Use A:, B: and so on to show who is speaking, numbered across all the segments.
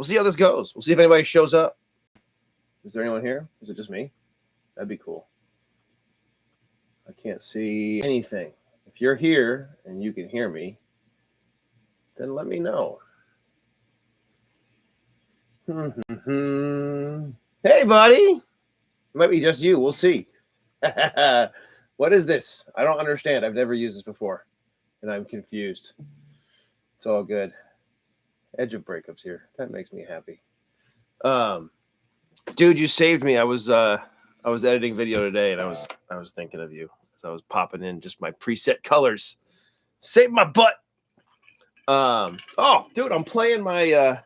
A: we'll see how this goes. We'll see if anybody shows up. Is there anyone here? Is it just me? That'd be cool. I can't see anything. If you're here and you can hear me, then let me know. Hey, buddy. It might be just you. We'll see. What is this? I don't understand. I've never used this before, and I'm confused. It's all good. Edge of breakups here. That makes me happy. Dude, you saved me. I was editing video today, and I was thinking of you as I was popping in just my preset colors. Save my butt. Oh, dude, I'm playing my.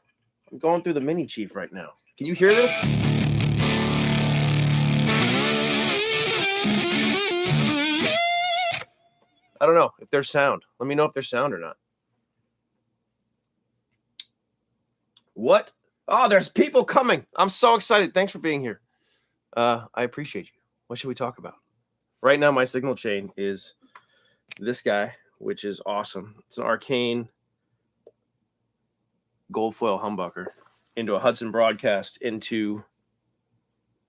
A: I'm going through the Mini Chief right now. Can you hear this? I don't know if there's sound. Let me know if there's sound or not. What? Oh, there's people coming. I'm so excited. Thanks for being here. I appreciate you. What should we talk about? Right now, my signal chain is this guy, which is awesome. It's an Arcane gold foil humbucker into a Hudson broadcast into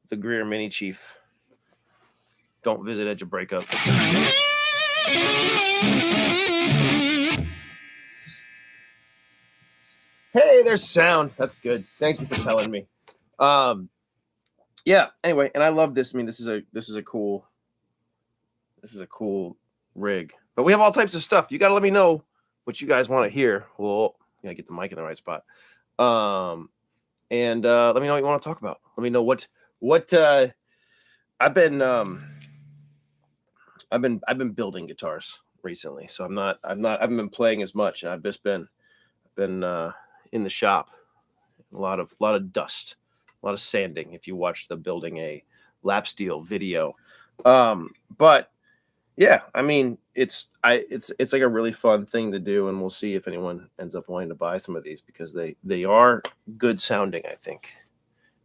A: the Greer Mini Chief. Don't visit Edge of Breakup. Hey, there's sound. That's good. Thank you for telling me. Yeah. Anyway, and I love this. I mean, this is a cool rig. But we have all types of stuff. You got to let me know what you guys want to hear. Well, you gotta get the mic in the right spot. And let me know what you want to talk about. Let me know what I've been building guitars recently, so I haven't been playing as much, and I've just been in the shop. A lot of dust, a lot of sanding. If you watch the building a lap steel video, but yeah, I mean it's like a really fun thing to do, and we'll see if anyone ends up wanting to buy some of these because they are good sounding, I think,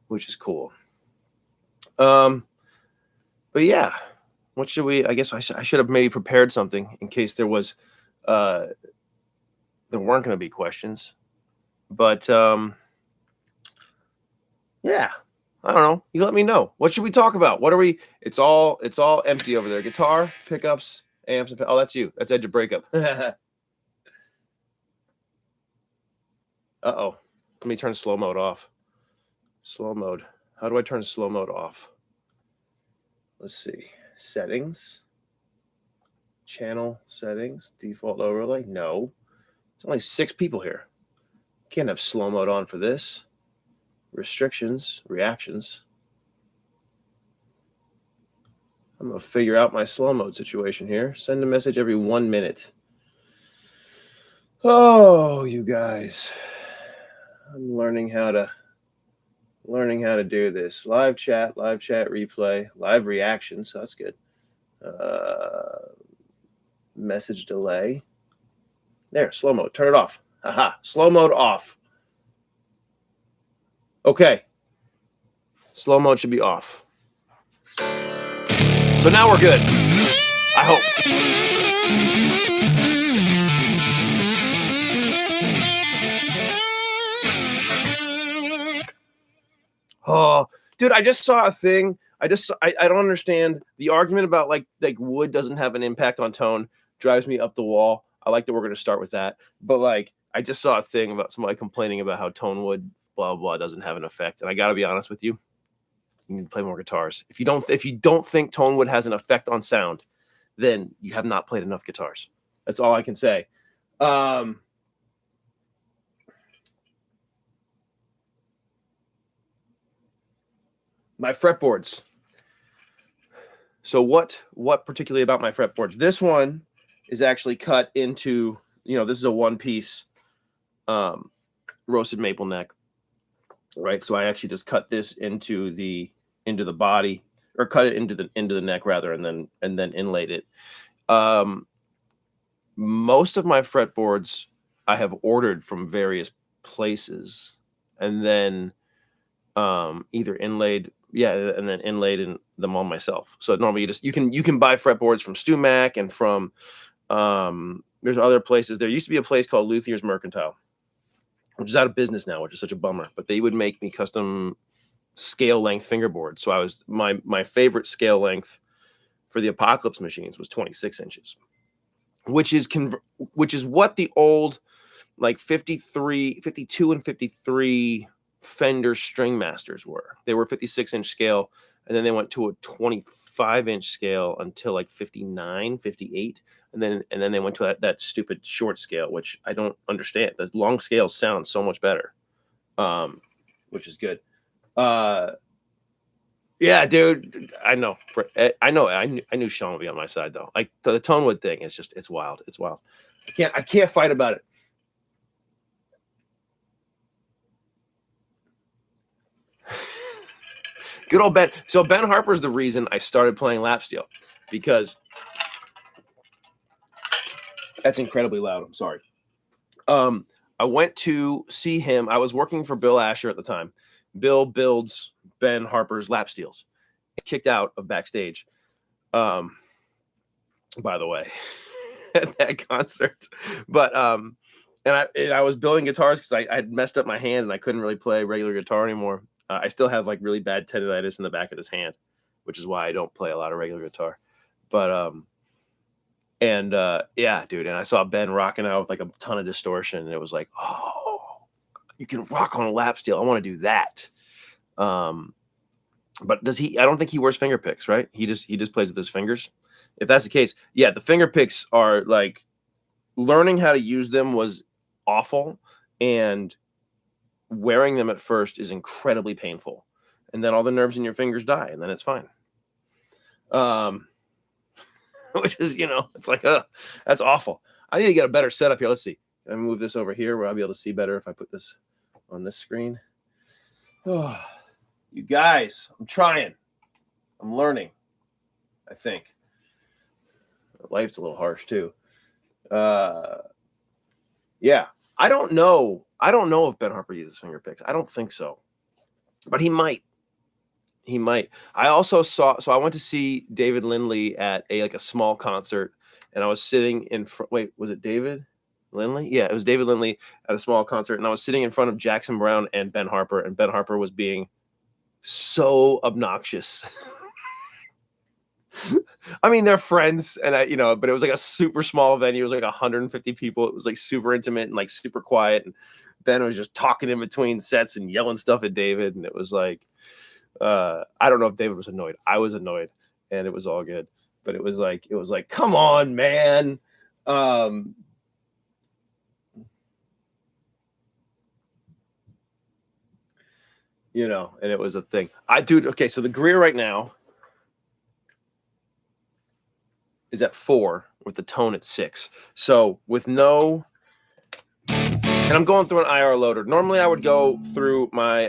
A: which is cool. But yeah, what should we? I guess I should have maybe prepared something in case there was there weren't going to be questions. But yeah, I don't know. You let me know. What should we talk about? What are we? It's all empty over there. Guitar, pickups, amps. Oh, that's you. That's Edge of Breakup. Uh-oh. Let me turn slow mode off. Slow mode. How do I turn slow mode off? Let's see. Settings. Channel settings. Default overlay. No. There's only 6 people here. Can't have slow mode on for this. Restrictions. Reactions. I'm going to figure out my slow mode situation here. Send a message every 1 minute. Oh, you guys. I'm learning how to do this. Live chat replay, live reaction, so that's good. Message delay. There, slow mode. Turn it off. Aha, slow mode off. Okay. Slow mode should be off. So now we're good. I hope. Oh, dude, I just saw a thing. I don't understand the argument about like wood doesn't have an impact on tone. Drives me up the wall. I like that we're going to start with that. But like, I just saw a thing about somebody complaining about how Tonewood blah blah doesn't have an effect. And I got to be honest with you. You need to play more guitars. If you don't think Tonewood has an effect on sound, then you have not played enough guitars. That's all I can say. My fretboards. So what particularly about my fretboards? This one is actually cut into, this is a one-piece roasted maple neck, right? So I actually just cut this into the body, or cut it into the neck rather, and then inlaid it. Most of my fretboards I have ordered from various places, and then either inlaid. Yeah, and then inlaid in them on myself. So normally you can buy fretboards from StewMac and from there's other places. There used to be a place called Luthier's Mercantile, which is out of business now, which is such a bummer. But they would make me custom scale length fingerboards. So I was my favorite scale length for the Apocalypse machines was 26 inches, which is what the old like 53, 52 and 53 Fender String Masters were. They were 56-inch scale, and then they went to a 25-inch scale until like 59, 58, and then they went to that stupid short scale, which I don't understand. The long scales sound so much better, which is good. Yeah, dude, I know. I knew Sean would be on my side though. Like the Tonewood thing is just, it's wild. It's wild. I can't fight about it. Good old Ben. So Ben Harper's the reason I started playing lap steel, because that's incredibly loud. I'm sorry. I went to see him. I was working for Bill Asher at the time. Bill builds Ben Harper's lap steels. Kicked out of backstage. By the way, at that concert. But and I was building guitars because I had messed up my hand and I couldn't really play regular guitar anymore. I still have like really bad tendonitis in the back of this hand, which is why I don't play a lot of regular guitar. But yeah, dude. And I saw Ben rocking out with like a ton of distortion, and it was like, oh, you can rock on a lap steel. I want to do that. But does he? I don't think he wears finger picks, right? He just plays with his fingers. If that's the case, yeah, the finger picks are like, learning how to use them was awful, and wearing them at first is incredibly painful, and then all the nerves in your fingers die, and then it's fine. Which is, it's like, that's awful. I need to get a better setup here. Let's see. Can I move this over here where I'll be able to see better if I put this on this screen? Oh, you guys, I'm trying. I'm learning, I think. Life's a little harsh too. Yeah, I don't know if Ben Harper uses finger picks. I don't think so, but he might. I also saw. So I went to see David Lindley at a small concert, and I was sitting in front. Wait, was it David Lindley? Yeah, it was David Lindley at a small concert, and I was sitting in front of Jackson Browne and Ben Harper, and Ben Harper was being so obnoxious. I mean, they're friends, and but it was like a super small venue. It was like 150 people. It was like super intimate and like super quiet. And Ben was just talking in between sets and yelling stuff at David. And it was like, I don't know if David was annoyed. I was annoyed, and it was all good. But it was like, come on, man. And it was a thing. Dude, okay, so the Greer right now is at 4 with the tone at 6. So with no, and I'm going through an IR loader. Normally I would go through my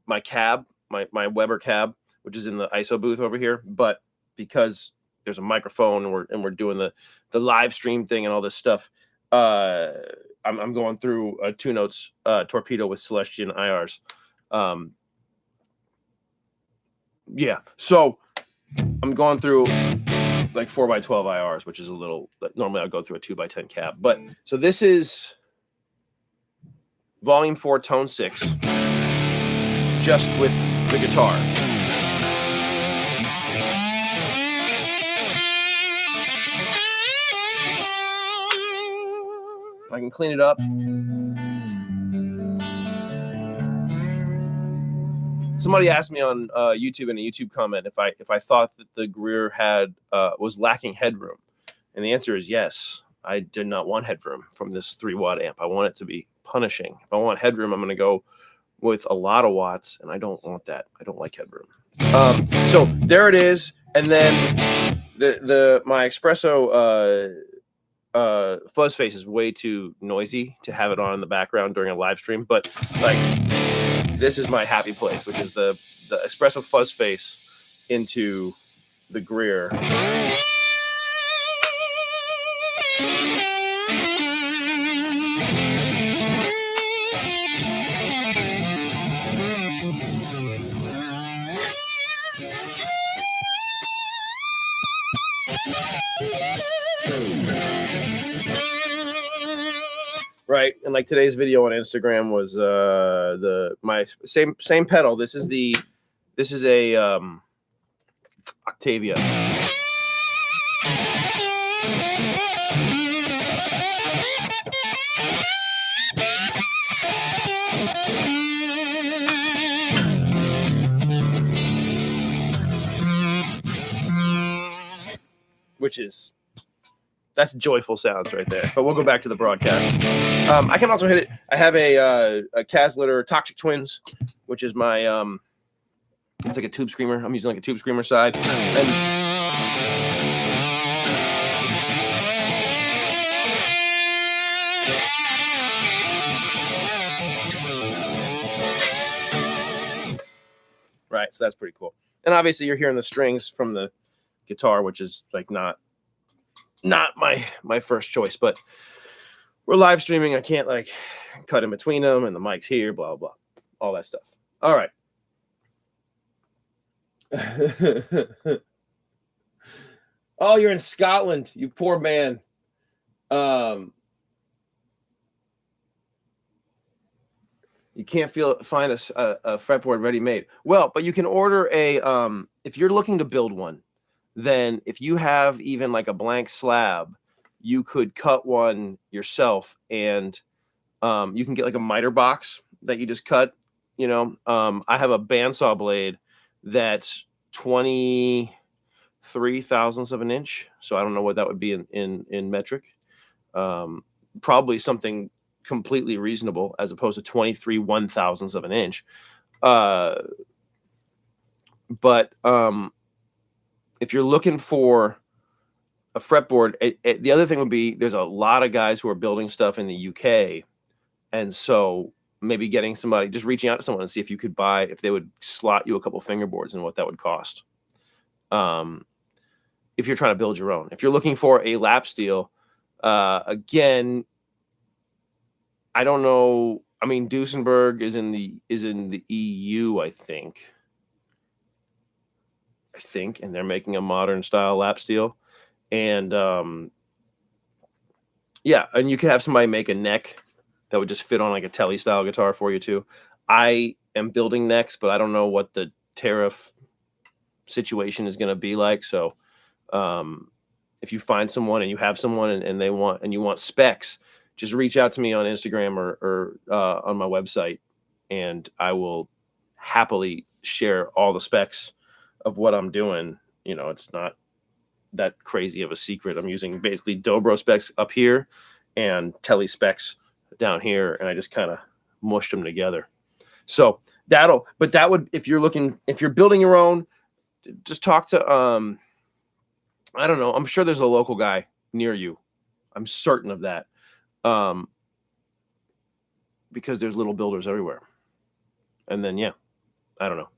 A: my cab, my Weber cab, which is in the ISO booth over here. But because there's a microphone and we're doing the live stream thing and all this stuff, I'm going through a 2 notes torpedo with Celestion IRs. Yeah, so I'm going through like 4x12 IRs, which is a little, normally I'll go through a 2x10 cab. But so this is volume 4, tone 6, just with the guitar. I can clean it up. Somebody asked me on YouTube in a YouTube comment if I thought that the Greer was lacking headroom, and the answer is yes. I did not want headroom from this 3-watt amp. I want it to be punishing. If I want headroom, I'm going to go with a lot of watts, and I don't want that. I don't like headroom. So there it is, and then my espresso fuzz face is way too noisy to have it on in the background during a live stream, but like, this is my happy place, which is the espresso fuzz face into the Greer. right? And like today's video on Instagram was my same pedal. This is a Octavia. That's joyful sounds right there. But we'll go back to the broadcast. I can also hit it. I have a Caslitter Toxic Twins, which is my it's like a tube screamer. I'm using like a tube screamer side. And right, so that's pretty cool. And obviously you're hearing the strings from the guitar, which is like not my first choice, but we're live streaming. I can't like cut in between them, and the mic's here, blah blah, all that stuff. All right. Oh, you're in Scotland, you poor man. You can't find a fretboard ready made. Well, but you can order a if you're looking to build one, then if you have even like a blank slab, you could cut one yourself, and you can get like a miter box that you just cut. You know, I have a bandsaw blade that's 23 thousandths of an inch, so I don't know what that would be in metric. Probably something completely reasonable as opposed to 23 1,000ths of an inch. But if you're looking for a fretboard, the other thing would be there's a lot of guys who are building stuff in the UK, and so maybe getting somebody, just reaching out to someone and see if you could buy, if they would slot you a couple fingerboards and what that would cost. If you're trying to build your own, if you're looking for a lap steel, again, I don't know. I mean, Duesenberg is in the EU, I think, and they're making a modern style lap steel, and yeah, and you could have somebody make a neck that would just fit on like a Telly style guitar for you too. I am building necks, but I don't know what the tariff situation is going to be like. So, if you find someone and you have someone and you want specs, just reach out to me on Instagram or on my website, and I will happily share all the specs of what I'm doing. You know, it's not that crazy of a secret. I'm using basically Dobro specs up here and Telly specs down here, and I just kind of mushed them together. So that would, if you're building your own, just talk to, I don't know. I'm sure there's a local guy near you. I'm certain of that. Because there's little builders everywhere. And then, yeah, I don't know.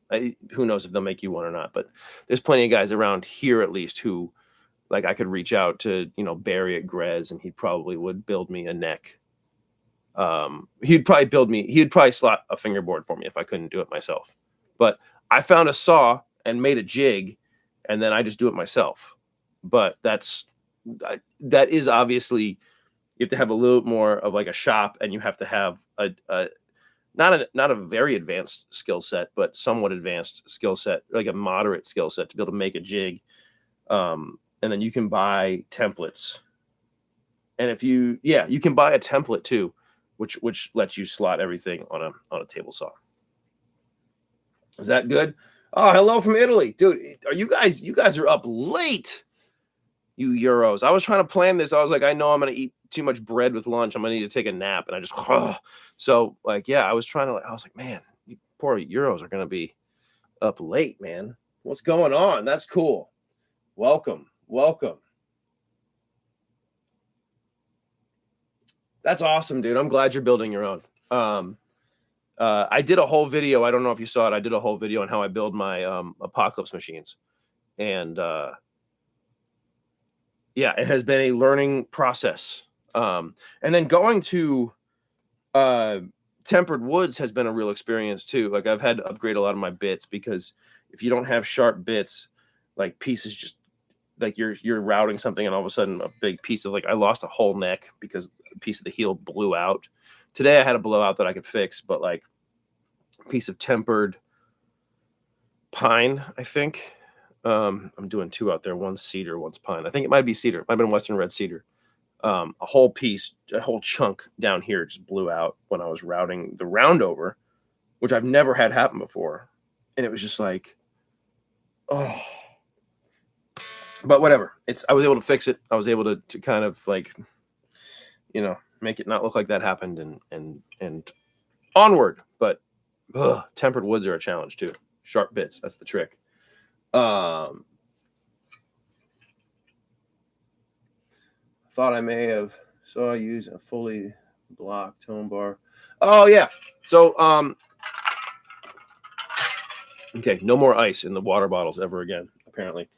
A: Who knows if they'll make you one or not, but there's plenty of guys around here, at least, who, like, I could reach out to, Barry at Grez, and he probably would build me a neck. He'd probably slot a fingerboard for me if I couldn't do it myself. But I found a saw and made a jig, and then I just do it myself. But that is obviously, you have to have a little more of like a shop, and you have to have not a very advanced skill set, but somewhat advanced skill set, like a moderate skill set to be able to make a jig. And then you can buy templates. And you can buy a template too, which lets you slot everything on a table saw. Is that good? Oh, hello from Italy. Dude, you guys are up late. You Euros. I was trying to plan this. I was like, I know I'm going to eat too much bread with lunch. I'm going to need to take a nap. And I just, so like, yeah, I was like, man, you poor Euros are going to be up late, man. What's going on? That's cool. Welcome. That's awesome, dude. I'm glad you're building your own. I did a whole video. I don't know if you saw it. I did a whole video on how I build my Apocalypse machines. And, yeah, it has been a learning process. And then going to tempered woods has been a real experience too. Like, I've had to upgrade a lot of my bits, because if you don't have sharp bits, like, pieces just, like you're routing something and all of a sudden a big piece of, like, I lost a whole neck because a piece of the heel blew out. Today I had a blowout that I could fix, but like a piece of tempered pine, I think. I'm doing two out there, one's cedar, one's pine. I think it might be cedar. It might have been Western red cedar. A whole piece, a whole chunk down here just blew out when I was routing the roundover, which I've never had happen before. And it was just like, oh, but whatever. I was able to fix it. I was able to kind of like, make it not look like that happened and onward. But tempered woods are a challenge too. Sharp bits. That's the trick. Thought I may have saw I use a fully blocked tone bar. Oh yeah. So okay, no more ice in the water bottles ever again, apparently.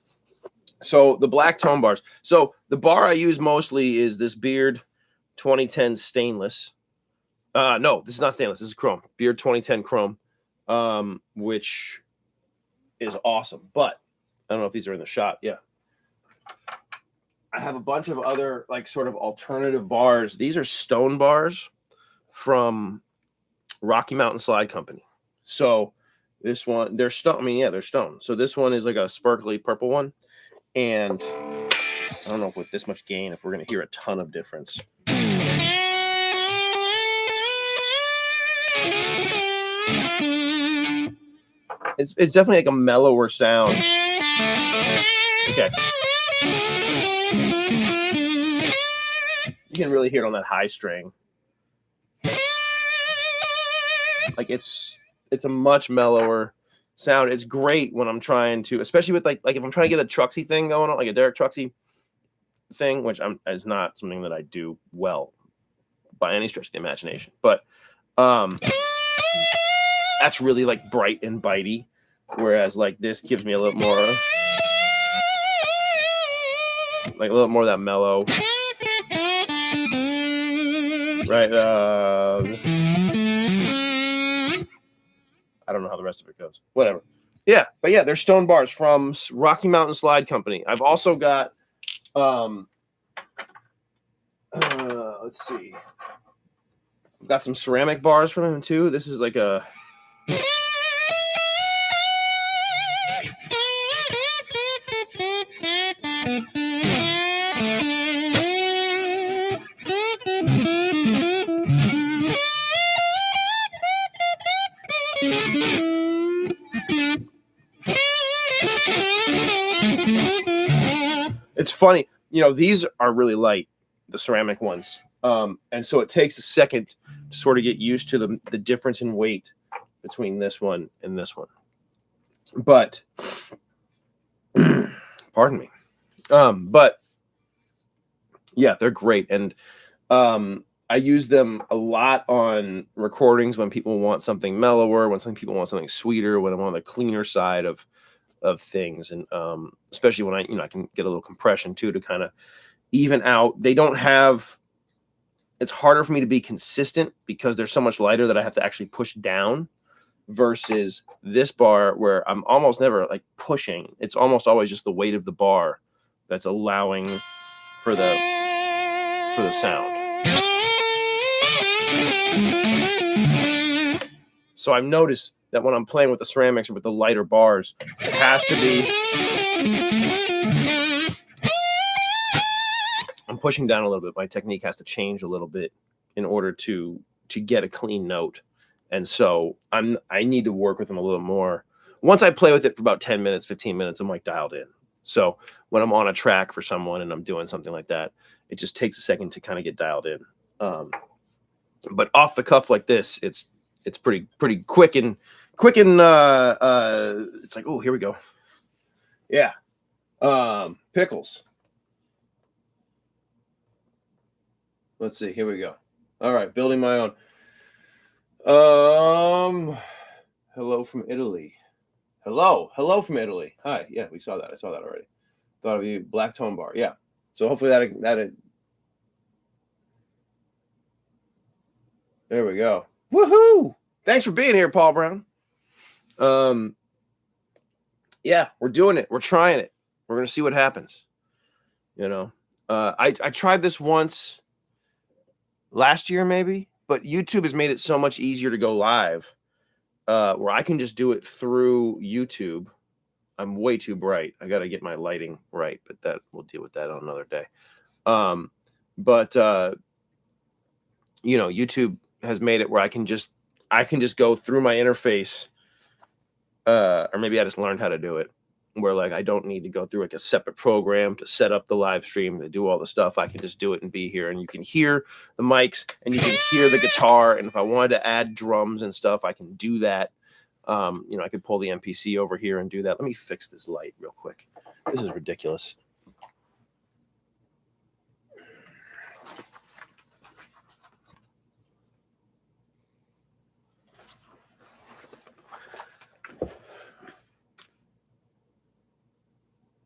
A: So the black tone bars. So the bar I use mostly is this Beard 2010 stainless. No, this is not stainless. This is chrome. Beard 2010 chrome, which is awesome. But I don't know if these are in the shot. Yeah. I have a bunch of other like sort of alternative bars. These are stone bars from Rocky Mountain Slide Company. So this one, they're stone. I mean, yeah, they're stone. So this one is like a sparkly purple one. And I don't know if with this much gain, if we're going to hear a ton of difference. It's definitely like a mellower sound. Okay. You can really hear it on that high string. Like it's a much mellower sound. It's great when I'm trying to, especially with like if I'm trying to get a Truxy thing going on, like a Derek Truxy thing, which is not something that I do well by any stretch of the imagination. But that's really like bright and bitey, whereas like this gives me a little more, like a little more of that mellow. Right. I don't know how the rest of it goes. Whatever. Yeah, but yeah, they're stone bars from Rocky Mountain Slide Company. I've also got, let's see. I've got some ceramic bars from him too. This is like a. It's funny, these are really light, the ceramic ones, and so it takes a second to sort of get used to the difference in weight between this one and this one. But pardon me, but yeah, they're great, and I use them a lot on recordings when people want something mellower, when some people want something sweeter, when I'm on the cleaner side of things, and especially when I can get a little compression too to kind of even out. They don't have. It's harder for me to be consistent because they're so much lighter that I have to actually push down, versus this bar where I'm almost never like pushing. It's almost always just the weight of the bar that's allowing for the sound. So I've noticed that when I'm playing with the ceramics or with the lighter bars, it has to be. I'm pushing down a little bit. My technique has to change a little bit in order to get a clean note. And so I need to work with them a little more. Once I play with it for about 10 minutes, 15 minutes, I'm like dialed in. So when I'm on a track for someone and I'm doing something like that, it just takes a second to kind of get dialed in. But off the cuff like this, it's pretty quick and it's like, oh, here we go. Yeah. Pickles. Let's see. Here we go. All right. Building my own. Hello from Italy. Hello from Italy. Hi. Yeah, we saw that. I saw that already. Thought of you. Black tone bar. Yeah. So hopefully that there we go. Woohoo! Thanks for being here, Paul Brown. Yeah, we're doing it. We're trying it. We're gonna see what happens. You know, I tried this once last year maybe, but YouTube has made it so much easier to go live, where I can just do it through YouTube. I'm way too bright. I got to get my lighting right, but that we'll deal with that on another day. But YouTube has made it where I can just go through my interface, or maybe I just learned how to do it, where like I don't need to go through like a separate program to set up the live stream, to do all the stuff. I can just do it and be here, and you can hear the mics and you can hear the guitar. And if I wanted to add drums and stuff, I can do that. I could pull the MPC over here and do that. Let me fix this light real quick. This is ridiculous.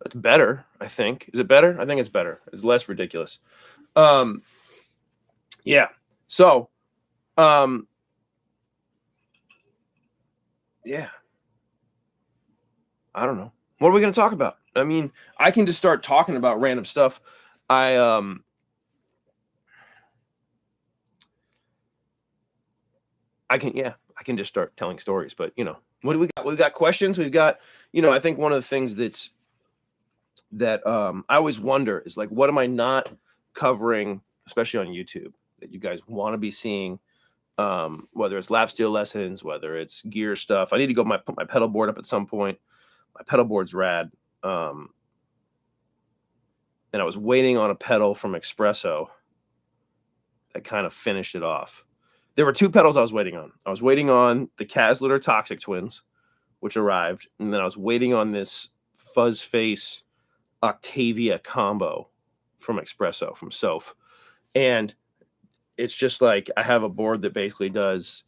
A: That's better, I think. Is it better? I think it's better. It's less ridiculous. Yeah. So, yeah. I don't know. What are we going to talk about? I mean, I can just start talking about random stuff. I can just start telling stories, but what do we got? We've got questions. We've got, I think one of the things that I always wonder is like, what am I not covering, especially on YouTube, that you guys want to be seeing? Whether it's lap steel lessons, whether it's gear stuff. I need to go put my pedal board up at some point. My pedal board's rad. And I was waiting on a pedal from Espresso that kind of finished it off. There were two pedals I was waiting on. I was waiting on the Caslitter Toxic Twins, which arrived, and then I was waiting on this Fuzz Face Octavia combo from Espresso, from Soph. And it's just like I have a board that basically does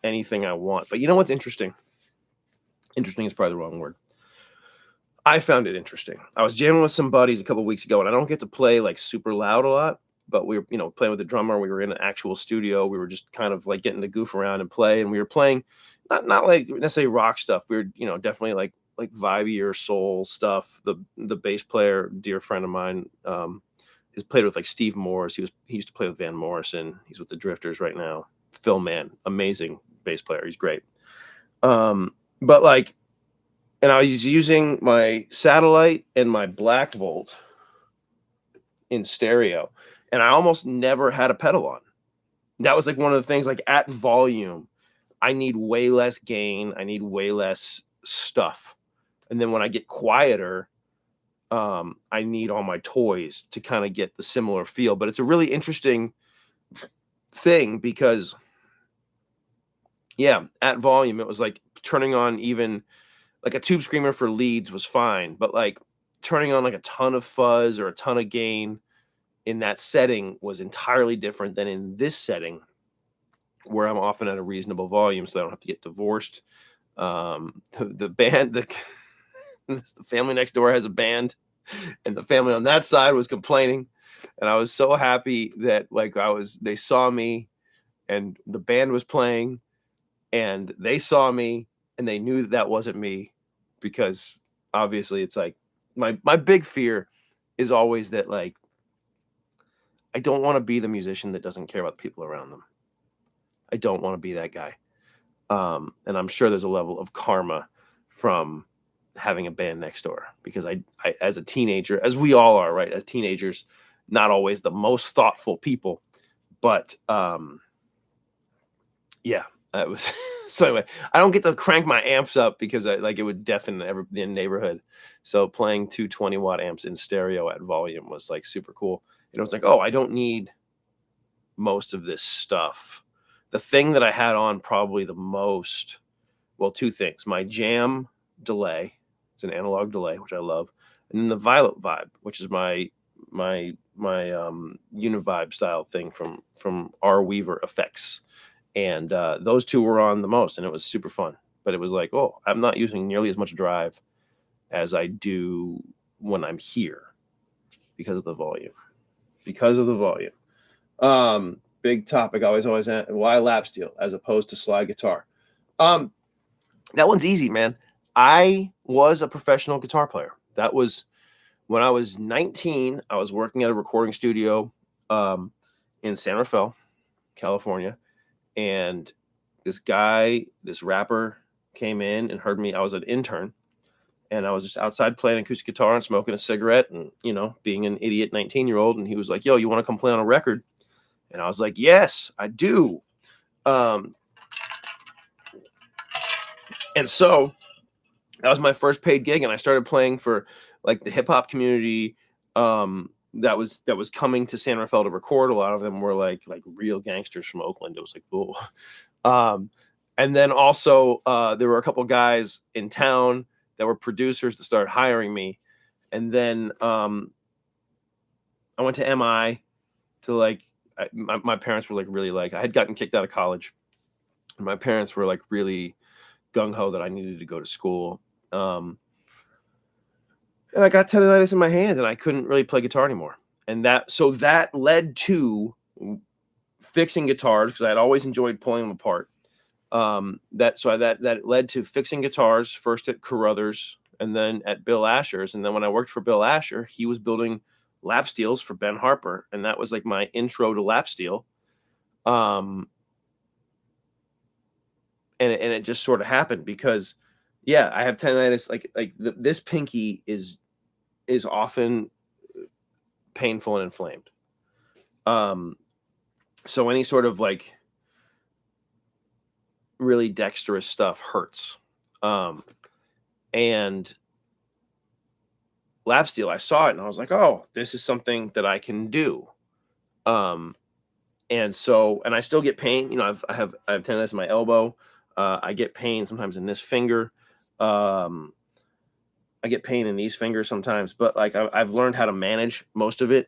A: anything I want. But you know what's interesting? Interesting is probably the wrong word. I found it interesting. I was jamming with some buddies a couple weeks ago, and I don't get to play like super loud a lot, but we were, playing with the drummer. We were in an actual studio. We were just kind of like getting to goof around and play, and we were playing not like necessarily rock stuff. We were, definitely like vibey soul stuff. The bass player, dear friend of mine, has played with like Steve Morse. He used to play with Van Morrison. He's with the Drifters right now. Phil Mann, amazing bass player. He's great. But like, and I was using my satellite and my Black Volt in stereo, and I almost never had a pedal on. That was like one of the things, like at volume, I need way less gain. I need way less stuff. And then when I get quieter, I need all my toys to kind of get the similar feel. But it's a really interesting thing because, yeah, at volume, it was like turning on even like a Tube Screamer for leads was fine, but like turning on like a ton of fuzz or a ton of gain in that setting was entirely different than in this setting, where I'm often at a reasonable volume, so I don't have to get divorced. The band, the family next door has a band, and the family on that side was complaining, and I was so happy that like they saw me, and the band was playing, and they saw me, and they knew that wasn't me, because obviously it's like my big fear is always that like I don't want to be the musician that doesn't care about the people around them. I don't want to be that guy. And I'm sure there's a level of karma from having a band next door, because I as a teenager, as we all are, right? As teenagers, not always the most thoughtful people, but yeah, that was so anyway, I don't get to crank my amps up because it would deafen the neighborhood. So playing 220-watt amps in stereo at volume was like super cool. It's like, oh, I don't need most of this stuff. The thing that I had on probably the most, well, two things: my Jam delay, it's an analog delay, which I love, and then the Violet Vibe, which is my Univibe style thing from R. Weaver Effects. And those two were on the most, and it was super fun. But it was like, oh, I'm not using nearly as much drive as I do when I'm here because of the volume. Big topic. Always why lap steel as opposed to slide guitar. That one's easy, man. I was a professional guitar player. That was when I was 19, I was working at a recording studio in San Rafael, California, and this rapper came in and heard me. I was an intern, and I was just outside playing acoustic guitar and smoking a cigarette and, being an idiot 19-year-old. And he was like, "Yo, you want to come play on a record?" And I was like, "Yes, I do." Um, and so that was my first paid gig, and I started playing for like the hip hop community that was coming to San Rafael to record. A lot of them were like real gangsters from Oakland. It was like, cool. Um, and then also there were a couple guys in town that were producers that started hiring me. And then I went to MI to my parents were like really like, I had gotten kicked out of college, and my parents were like really gung ho that I needed to go to school. And I got tendonitis in my hand, and I couldn't really play guitar anymore. And that led to fixing guitars, because I had always enjoyed pulling them apart. That led to fixing guitars first at Carruthers and then at Bill Asher's. And then when I worked for Bill Asher, he was building lap steels for Ben Harper, and that was like my intro to lap steel. And it just sort of happened because, yeah, I have tendonitis. This pinky is often painful and inflamed. So any sort of like really dexterous stuff hurts. And lap steel, I saw it and I was like, oh, this is something that I can do. And I still get pain. I have tendonitis in my elbow. I get pain sometimes in this finger. I get pain in these fingers sometimes, but like I've learned how to manage most of it.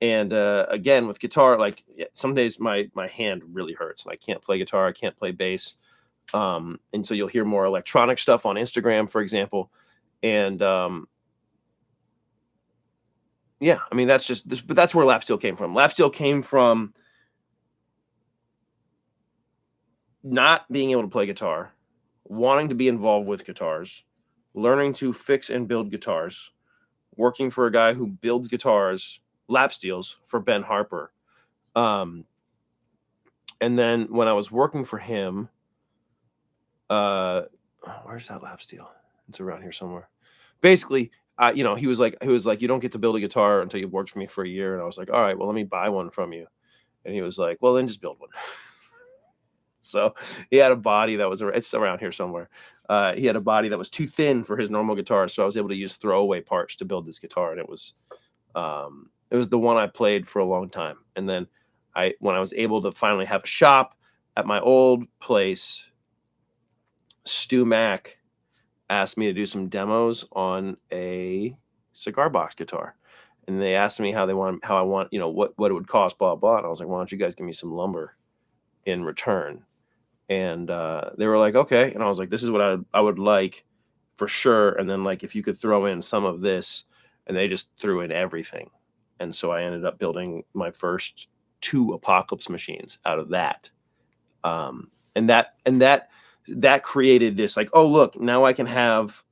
A: And again, with guitar, like some days my hand really hurts and I can't play guitar. I can't play bass. And so you'll hear more electronic stuff on Instagram, for example. And yeah, I mean, that's just this, but that's where lap steel came from. Lap steel came from not being able to play guitar, wanting to be involved with guitars, learning to fix and build guitars, working for a guy who builds guitars, lap steels for Ben Harper. And then when I was working for him, where's that lap steel? It's around here somewhere. Basically, he was like, you don't get to build a guitar until you've worked for me for a year. And I was like, all right, well, let me buy one from you. And he was like, well, then just build one. So he had a body that was, it's around here somewhere. He had a body that was too thin for his normal guitar. So I was able to use throwaway parts to build this guitar. And it was the one I played for a long time. And then when I was able to finally have a shop at my old place, Stu Mack asked me to do some demos on a cigar box guitar. And they asked me how I want, what it would cost, blah, blah. And I was like, why don't you guys give me some lumber in return? And they were like, okay. And I was like, this is what I would like for sure. And then like, if you could throw in some of this, and they just threw in everything. And so I ended up building my first 2 Apocalypse machines out of that. And that created this like, oh, look, now I can have,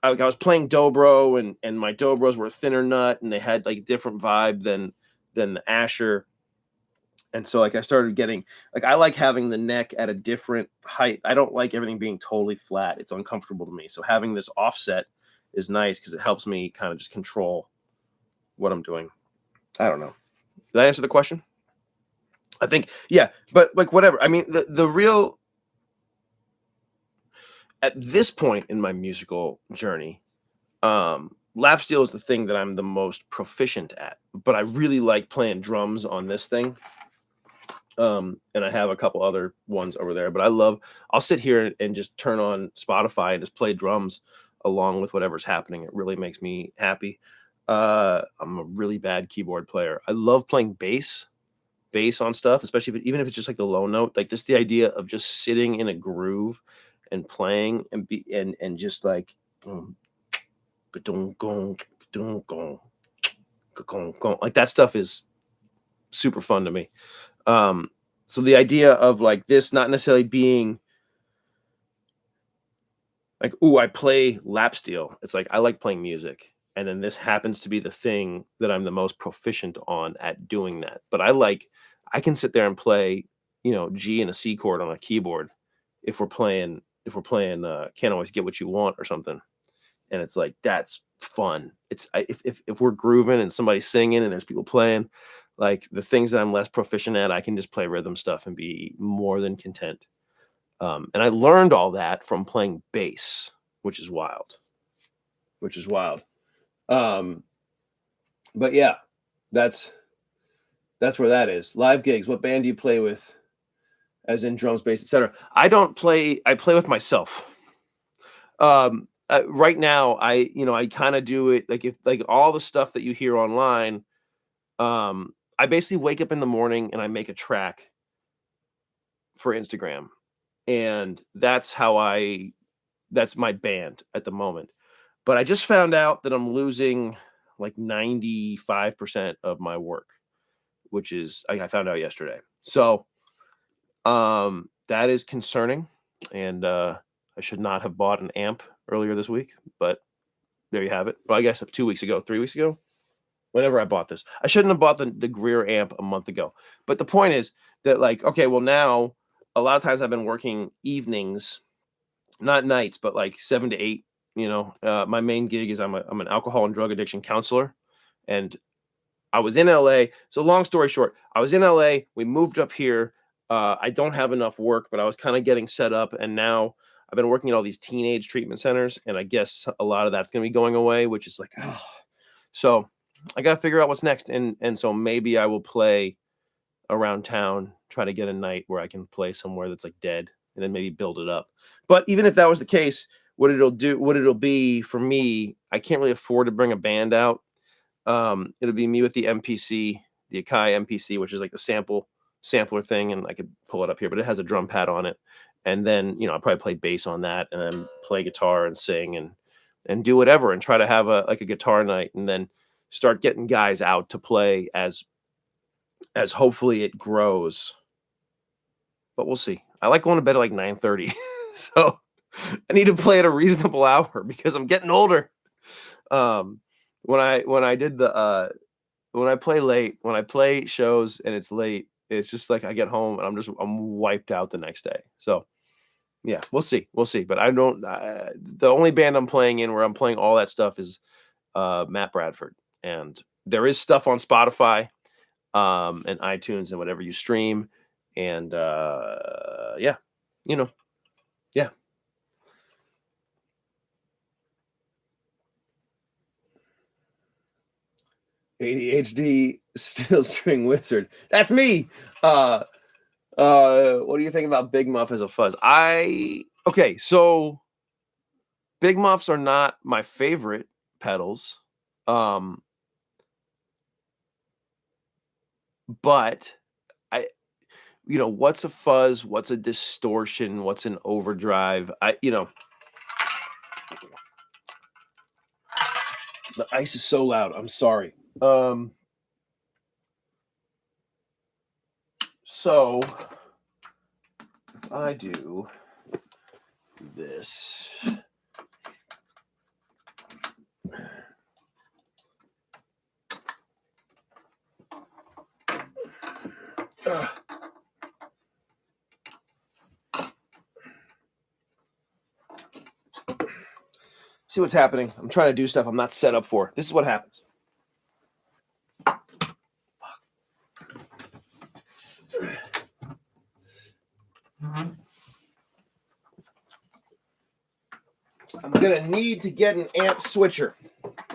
A: I was playing dobro and my dobros were thinner nut and they had like different vibe than the Asher. And so like I started getting like, I like having the neck at a different height. I don't like everything being totally flat. It's uncomfortable to me. So having this offset is nice because it helps me kind of just control what I'm doing. I don't know. Did that answer the question? I think, yeah, but like whatever. I mean, the real, at this point in my musical journey, lap steel is the thing that I'm the most proficient at, but I really like playing drums on this thing. And I have a couple other ones over there, but I'll sit here and just turn on Spotify and just play drums along with whatever's happening. It really makes me happy. I'm a really bad keyboard player. I love playing bass on stuff, especially even if it's just like the low note, like this, the idea of just sitting in a groove and playing and just like, like that stuff is super fun to me. So the idea of like this not necessarily being like, ooh, I play lap steel. It's like I like playing music, And then this happens to be the thing that I'm the most proficient on at doing that. But I can sit there and play, G and a C chord on a keyboard if we're playing Can't Always Get What You Want or something. And it's like, that's fun. If we're grooving and somebody's singing and there's people playing, like the things that I'm less proficient at, I can just play rhythm stuff and be more than content. And I learned all that from playing bass, which is wild. But yeah, that's where that is. Live gigs. What band do you play with? As in drums, bass, etc. I don't play. I play with myself. Right now, I kind of do it like all the stuff that you hear online. I basically wake up in the morning and I make a track for Instagram, and that's my band at the moment. But I just found out that I'm losing like 95% of my work, which is I found out yesterday. So that is concerning, and I should not have bought an amp earlier this week, but there you have it. Well, I guess 2 weeks ago, 3 weeks ago, whenever I bought this. I shouldn't have bought the Greer amp a month ago. But the point is that, like, okay, well, now a lot of times I've been working evenings, not nights, but like 7 to 8. My main gig is I'm an alcohol and drug addiction counselor, and I was in LA. So long story short, I was in LA. We moved up here. I don't have enough work, but I was kind of getting set up, and now I've been working at all these teenage treatment centers, and I guess a lot of that's going to be going away, which is like, oh. So I got to figure out what's next, and so maybe I will play around town, try to get a night where I can play somewhere that's like dead, and then maybe build it up. But even if that was the case, what it'll be for me, I can't really afford to bring a band out. It'll be me with the MPC, the Akai MPC, which is like the sampler thing, and I could pull it up here, but it has a drum pad on it. And then, I'll probably play bass on that, and then play guitar and sing and do whatever, and try to have a guitar night, and then start getting guys out to play as hopefully it grows. But we'll see. I like going to bed at like 9:30. So I need to play at a reasonable hour because I'm getting older. When I play late, when I play shows and it's late, it's just like I get home and I'm wiped out the next day. So yeah, we'll see. But I don't. The only band I'm playing in where I'm playing all that stuff is Matt Bradford, and there is stuff on Spotify, and iTunes and whatever you stream, and yeah. ADHD steel string wizard. That's me. What do you think about Big Muff as a fuzz? Okay, so Big Muffs are not my favorite pedals. But what's a fuzz? What's a distortion? What's an overdrive? The ice is so loud. I'm sorry. So if I do this, see what's happening. I'm trying to do stuff I'm not set up for. This is what happens. I'm going to need to get an amp switcher.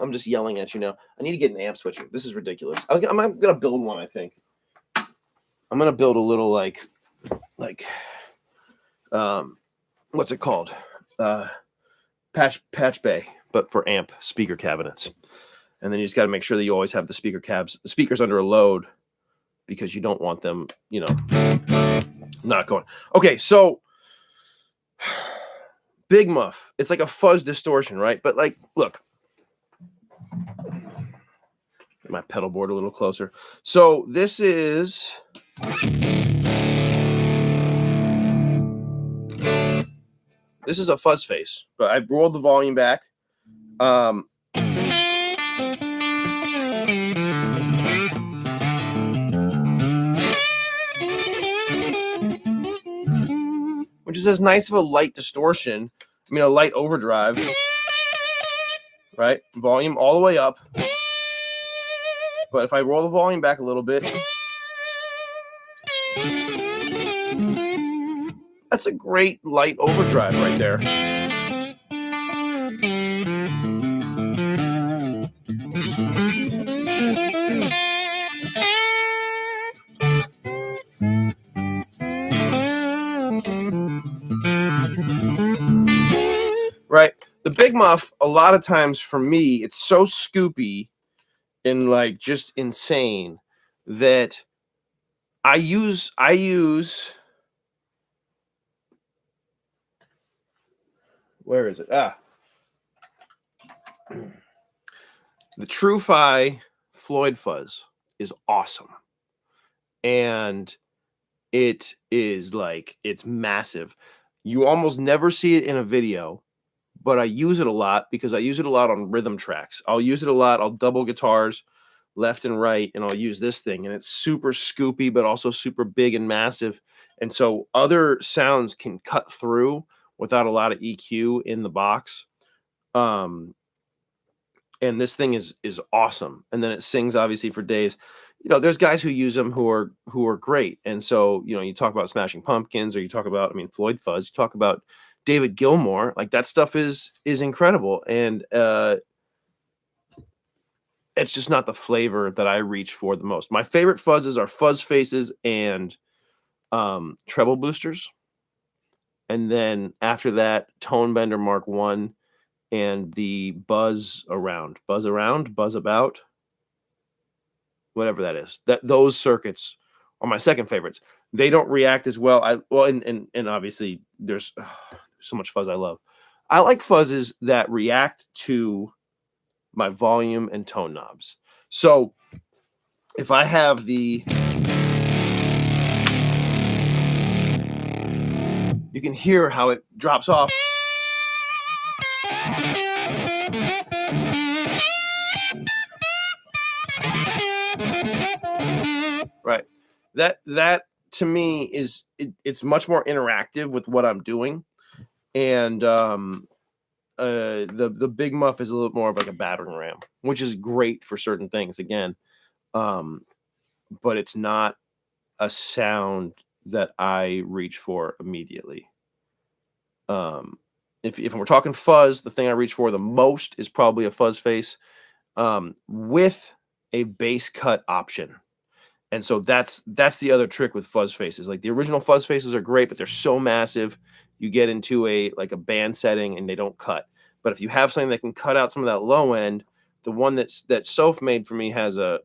A: I'm just yelling at you now. I need to get an amp switcher. This is ridiculous. I'm going to build one, I think. I'm going to build a little like what's it called? Patch bay, but for amp speaker cabinets. And then you just got to make sure that you always have the speakers under a load, because you don't want them, not going. Okay, so Big Muff, it's like a fuzz distortion, right? But like, look, get my pedal board a little closer. So this is a fuzz face, but I rolled the volume back. is as nice of a light distortion. I mean, a light overdrive, right? Volume all the way up. But if I roll the volume back a little bit, that's a great light overdrive right there. Right? The Big Muff, a lot of times for me, it's so scoopy and like just insane that I use where is it? The True-Fi Floyd Fuzz is awesome. And it is like, it's massive. You almost never see it in a video, but I use it a lot because I use it a lot on rhythm tracks. I'll use it a lot. I'll double guitars left and right, and I'll use this thing, and it's super scoopy, but also super big and massive. And so other sounds can cut through without a lot of EQ in the box. And this thing is awesome. And then it sings obviously for days. You know, there's guys who use them who are great. And so, you know, you talk about Smashing Pumpkins, or you talk about, I mean, Floyd Fuzz, you talk about David Gilmour, like that stuff is incredible. And it's just not the flavor that I reach for the most. My favorite fuzzes are fuzz faces and treble boosters. And then after that, Tone Bender Mark 1 and the buzz about, whatever that is. Those circuits are my second favorites. They don't react as well. And obviously there's so much fuzz I love. I like fuzzes that react to my volume and tone knobs. So if I have you can hear how it drops off. Right. That to me is it's much more interactive with what I'm doing. And the Big Muff is a little more of like a battering ram, which is great for certain things again. But it's not a sound that I reach for immediately. If we're talking fuzz, the thing I reach for the most is probably a fuzz face with a bass cut option. And so that's the other trick with fuzz faces. Like the original fuzz faces are great, but they're so massive. You get into a band setting and they don't cut. But if you have something that can cut out some of that low end, the one that Soph made for me has the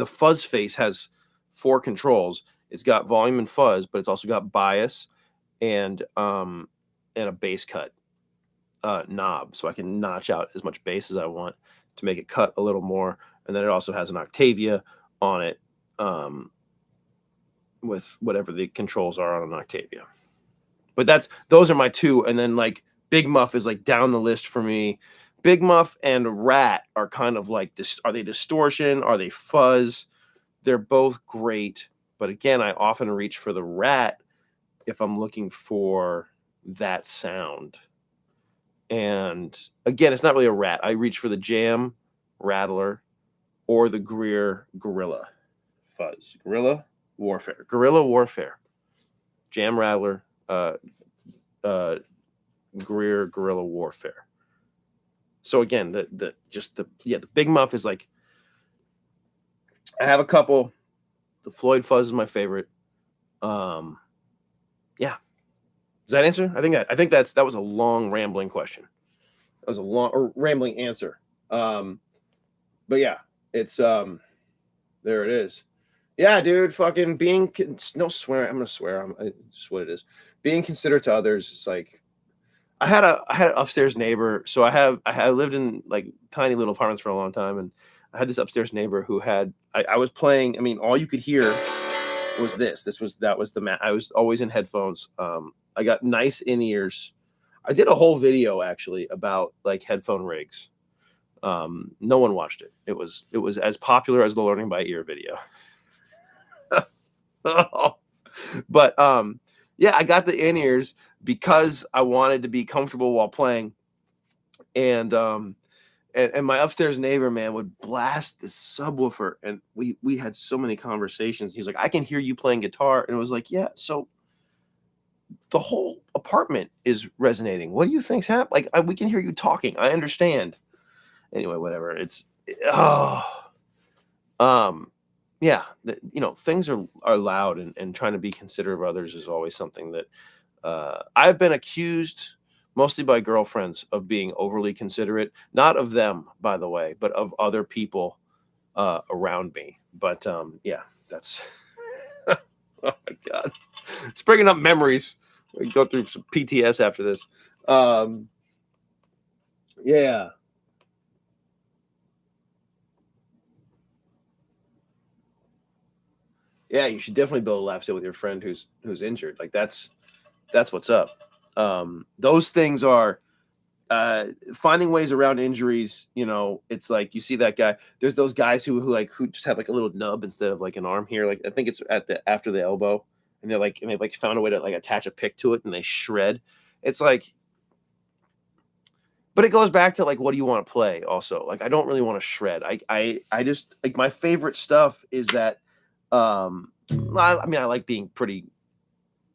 A: fuzz face has 4 controls. It's got volume and fuzz, but it's also got bias and a bass cut knob, so I can notch out as much bass as I want to make it cut a little more. And then it also has an Octavia on it with whatever the controls are on an Octavia. But those are my 2. And then like Big Muff is like down the list for me. Big Muff and Rat are kind of like this. Are they distortion? Are they fuzz? They're both great. But again, I often reach for the Rat if I'm looking for that sound. And again, it's not really a Rat. I reach for the Jam Rattler or the Greer Gorilla Fuzz. Guerrilla Warfare. Jam Rattler, Greer Guerrilla Warfare. So again, the Big Muff is like, I have a couple. The Floyd Fuzz is my favorite. Yeah. Does that answer? I think that was a long rambling question. That was a long or rambling answer. But yeah, it's there it is. Yeah, dude, fucking no swearing. I'm gonna swear. It's just what it is. Being considerate to others. It's like I had an upstairs neighbor. So I lived in like tiny little apartments for a long time, and I had this upstairs neighbor who had I was playing. I mean, all you could hear was that was the I was always in headphones. I got nice in-ears. I did a whole video actually about like headphone rigs. No one watched it. It was as popular as the learning by ear video. But Yeah, I got the in-ears because I wanted to be comfortable while playing, and, and my upstairs neighbor, man, would blast this subwoofer, and we had so many conversations. He's like, "I can hear you playing guitar," and it was like, "Yeah, so the whole apartment is resonating. What do you think's happening? Like, we can hear you talking. I understand." Anyway, whatever. Oh, um, yeah, things are loud, and trying to be considerate of others is always something that I've been accused, mostly by girlfriends, of being overly considerate. Not of them, by the way, but of other people around me. But yeah, that's oh my god, it's bringing up memories. We can go through some PTS after this. Um, yeah, yeah, you should definitely build a laugh set with your friend who's injured. Like that's what's up. Those things are finding ways around injuries. It's like you see that guy. There's those guys who just have like a little nub instead of like an arm here. Like I think it's at the after the elbow, and they've like found a way to like attach a pick to it and they shred. It's like, but it goes back to like, what do you want to play? Also, like I don't really want to shred. I just like my favorite stuff is that. I mean, I like being pretty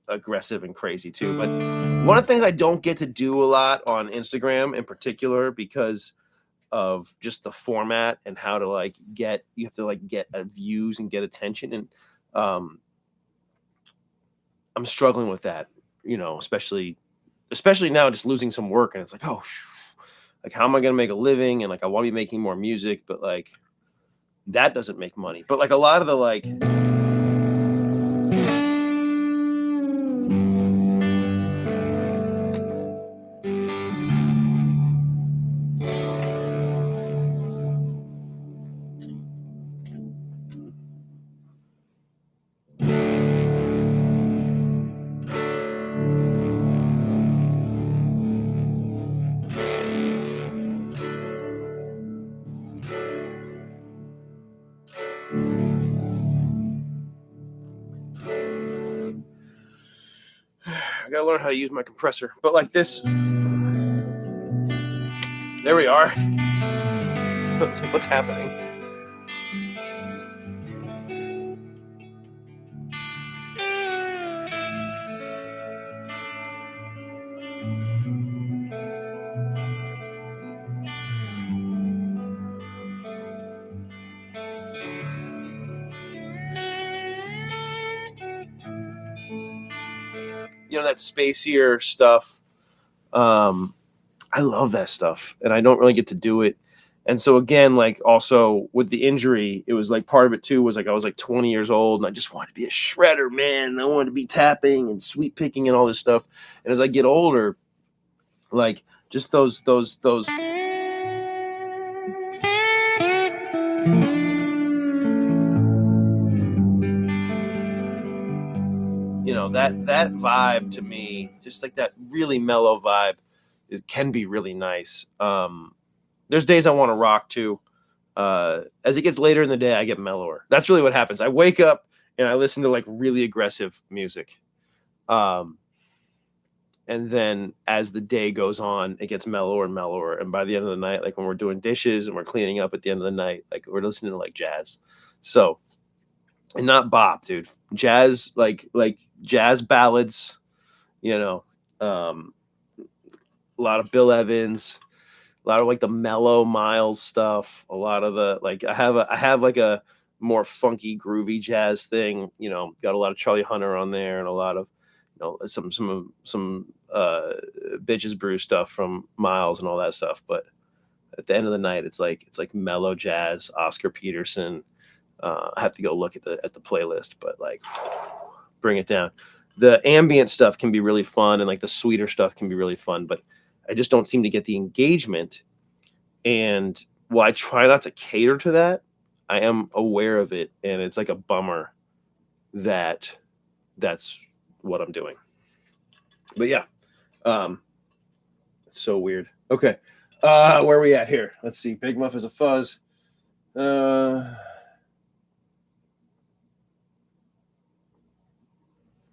A: aggressive and crazy too. But one of the things I don't get to do a lot on Instagram in particular because of just the format and how to like you have to like get views and get attention. And um, I'm struggling with that, especially now just losing some work. And it's like, oh, like how am I going to make a living? And like, I want to be making more music, but like that doesn't make money. But like a lot of the like, I got to learn how to use my compressor. But like this, there we are. What's happening? That spacier stuff. Um, I love that stuff, and I don't really get to do it. And so again, like also with the injury, it was like part of it too was like I was like 20 years old and I just wanted to be a shredder, man. I wanted to be tapping and sweep picking and all this stuff. And as I get older, like just those that vibe to me, just like that really mellow vibe, it can be really nice. There's days I want to rock too. As it gets later in the day, I get mellower. That's really what happens. I wake up and I listen to like really aggressive music. Um, and then as the day goes on, it gets mellower and mellower. And by the end of the night, like when we're doing dishes and we're cleaning up at the end of the night, like we're listening to like jazz. So, and not bop, dude. Jazz, like jazz ballads, you know, um, a lot of Bill Evans, a lot of like the mellow Miles stuff, a lot of the like I have like a more funky groovy jazz thing, got a lot of Charlie Hunter on there and a lot of some Bitches Brew stuff from Miles and all that stuff. But at the end of the night, it's like mellow jazz, Oscar Peterson. I have to go look at the playlist, but like bring it down. The ambient stuff can be really fun and like the sweeter stuff can be really fun, but I just don't seem to get the engagement. And while I try not to cater to that, I am aware of it. And it's like a bummer that that's what I'm doing. But yeah, it's so weird. Okay. Where are we at here? Let's see. Big Muff is a fuzz.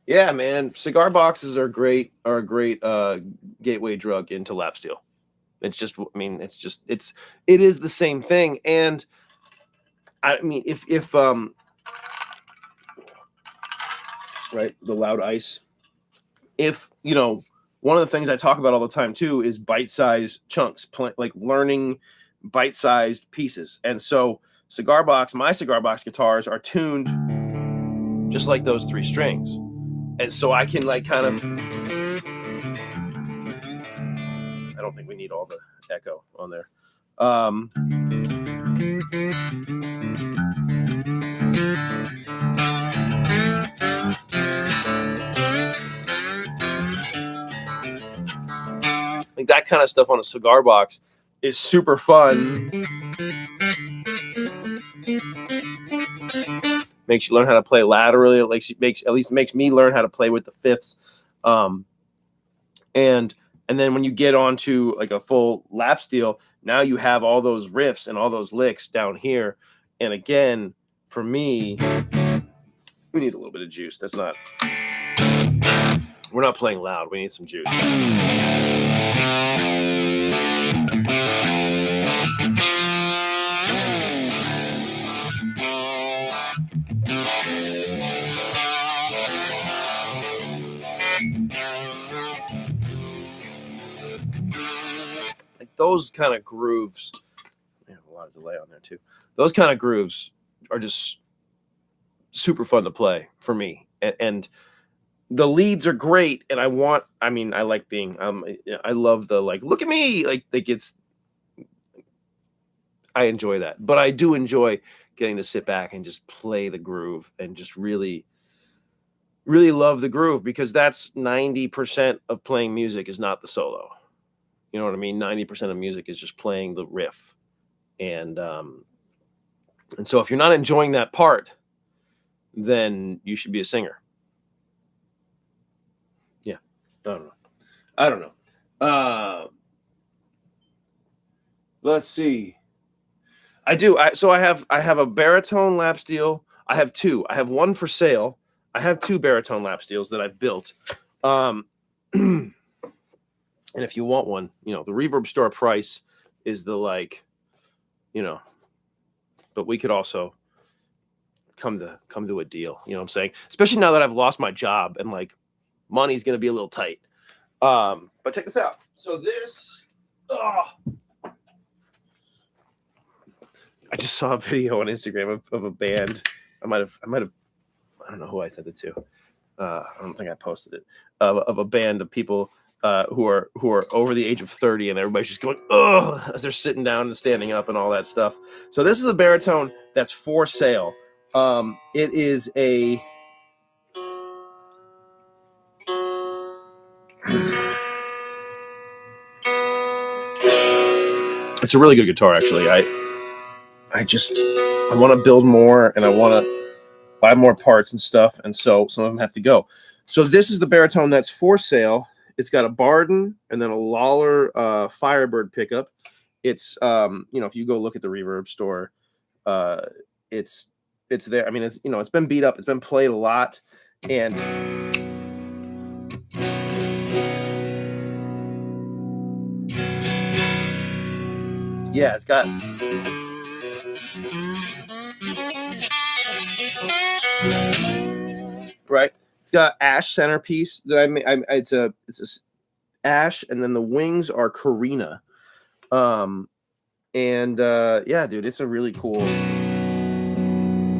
A: Yeah, man. Cigar boxes are great. Are a great gateway drug into lap steel. It's just, I mean, it is the same thing. And I mean, if right, the loud ice. If you know, one of the things I talk about all the time too is bite-sized chunks, like learning bite-sized pieces. And so, my cigar box guitars are tuned just like those 3 strings, and so I can like kind of. I don't think we need all the echo on there. Like that kind of stuff on a cigar box is super fun. Makes you learn how to play laterally. It makes me learn how to play with the fifths. And then when you get onto like a full lap steel, now you have all those riffs and all those licks down here. And again, for me, we need a little bit of juice. We're not playing loud. We need some juice. Like those kind of grooves, I have a lot of delay on there too. Those kind of grooves are just super fun to play for me. And the leads are great. And I like being, I love the, like, look at me. I enjoy that, but I do enjoy getting to sit back and just play the groove and just really, really love the groove, because that's 90% of playing music is not the solo. You know what I mean? 90% of music is just playing the riff. And so if you're not enjoying that part, then you should be a singer. Yeah. I don't know. Let's see. I have a baritone lap steel. I have 2. I have one for sale. I have 2 baritone lap steels that I've built. And if you want one, the Reverb store price is but we could also come to a deal. You know what I'm saying? Especially now that I've lost my job and like money's going to be a little tight. But check this out. So this, I just saw a video on Instagram of a band. I might have, I don't know who I sent it to. I don't think I posted it. Of a band of people who are over the age of 30, and everybody's just going, ugh, as they're sitting down and standing up and all that stuff. So this is a baritone that's for sale. It is a it's a really good guitar, actually. I want to build more, and I want to buy more parts and stuff, and so some of them have to go. So this is the baritone that's for sale. It's got a Barden and then a Lawler Firebird pickup. It's if you go look at the Reverb store, it's there. I mean, it's been beat up, it's been played a lot, and yeah, it's got right. It's got ash centerpiece that I made. It's a ash, and then the wings are Carina. Yeah, dude, it's a really cool.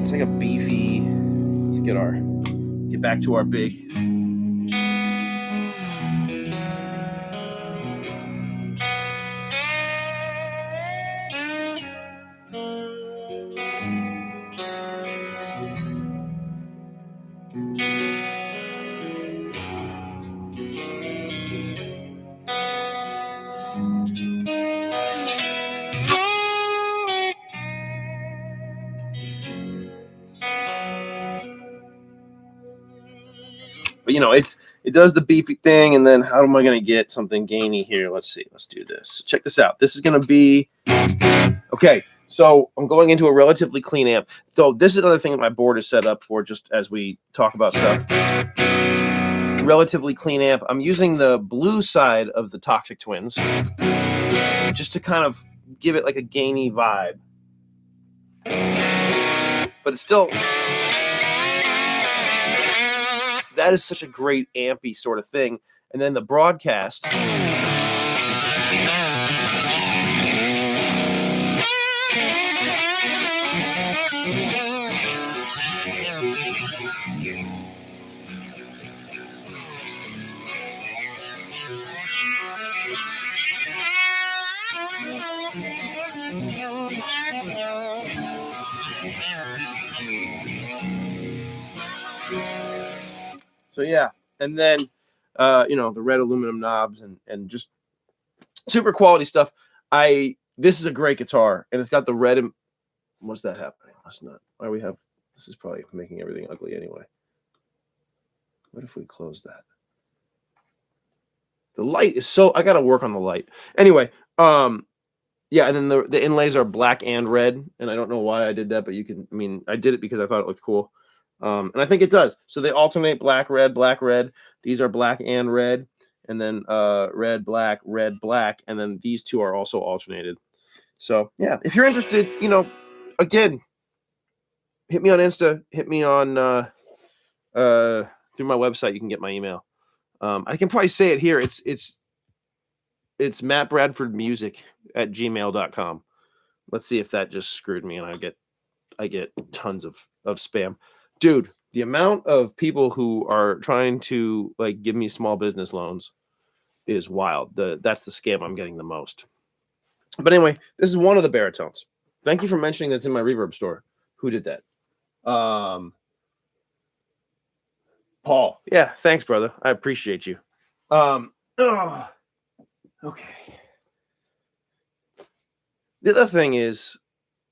A: It's like a beefy. Let's get back to our big. But it does the beefy thing, and then how am I going to get something gainy here? Let's see. Let's do this. Check this out. This is going to be okay. So I'm going into a relatively clean amp. So this is another thing that my board is set up for, just as we talk about stuff. relatively clean amp. I'm using the blue side of the Toxic Twins just to kind of give it like a gainy vibe. But it's still, that is such a great ampy sort of thing. And then the broadcast. So yeah, and then the red aluminum knobs and just super quality stuff. This is a great guitar, and it's got the red. What's that happening? That's not. Why we have? This is probably making everything ugly anyway. What if we close that? The light is so. I gotta work on the light. Anyway, yeah, and then the inlays are black and red, and I don't know why I did that, but you can. I mean, I did it because I thought it looked cool. And I think it does. So they alternate black, red, black, red. These are black and red, and then red, black, and then these two are also alternated. So yeah, if you're interested, again, hit me on Insta, hit me on through my website. You can get my email. I can probably say it here. It's mattbradfordmusic@gmail.com. Let's see if that just screwed me and I get tons of spam. Dude, the amount of people who are trying to like give me small business loans is wild. That's the scam I'm getting the most. But anyway, this is one of the baritones. Thank you for mentioning that's in my reverb store. Who did that? Paul. Yeah, thanks, brother. I appreciate you. Okay. The other thing is,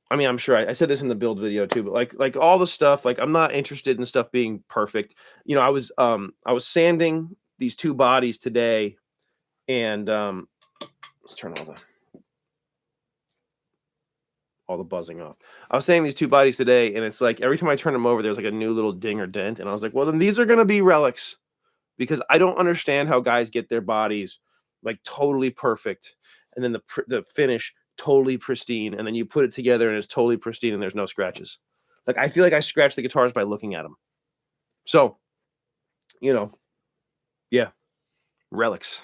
A: I mean, I'm sure I said this in the build video too, but like all the stuff, like I'm not interested in stuff being perfect. I was sanding these two bodies today, and let's turn all the buzzing off. I was sanding these two bodies today, and it's like every time I turn them over, there's like a new little ding or dent, and I was like, well, then these are gonna be relics, because I don't understand how guys get their bodies like totally perfect, and then the finish totally pristine, and then you put it together and it's totally pristine and there's no scratches. Like I feel like I scratch the guitars by looking at them. So, yeah, relics.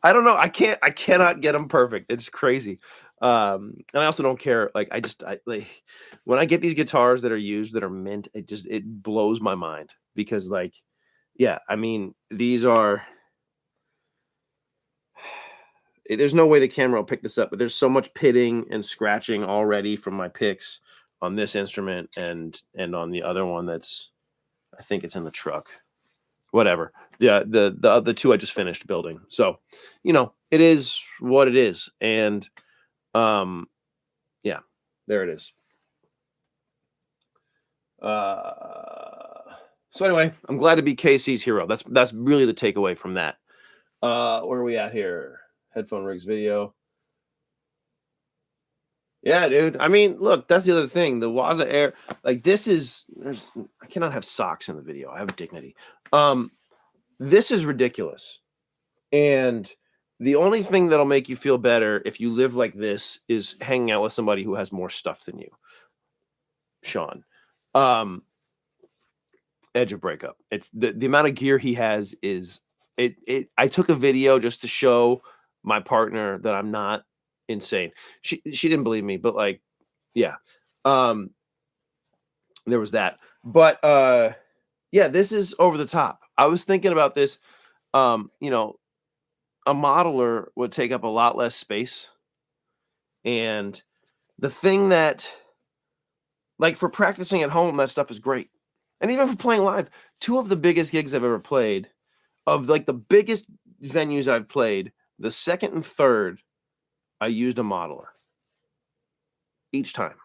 A: I don't know. I cannot get them perfect. It's crazy. And I also don't care. Like I like when I get these guitars that are used that are mint, it blows my mind, because like, yeah, I mean, these are. There's no way the camera will pick this up, but there's so much pitting and scratching already from my picks on this instrument and on the other one that's, I think it's in the truck. Whatever. Yeah, the two I just finished building. So, it is what it is. And yeah, there it is. So anyway, I'm glad to be KC's hero. That's really the takeaway from that. Where are we at here? Headphone rigs video. Yeah, dude. I mean, look, that's the other thing. The Waza Air, like I cannot have socks in the video. I have dignity. This is ridiculous. And the only thing that'll make you feel better if you live like this is hanging out with somebody who has more stuff than you. Sean. Edge of breakup. It's the amount of gear he has is I took a video just to show my partner that I'm not insane. She didn't believe me, but like, yeah. There was that. But yeah, this is over the top. I was thinking about this. A modeler would take up a lot less space. And the thing that, like, for practicing at home, that stuff is great. And even for playing live, two of the biggest gigs I've ever played, of like the biggest venues I've played, the second and third, I used a modeler each time.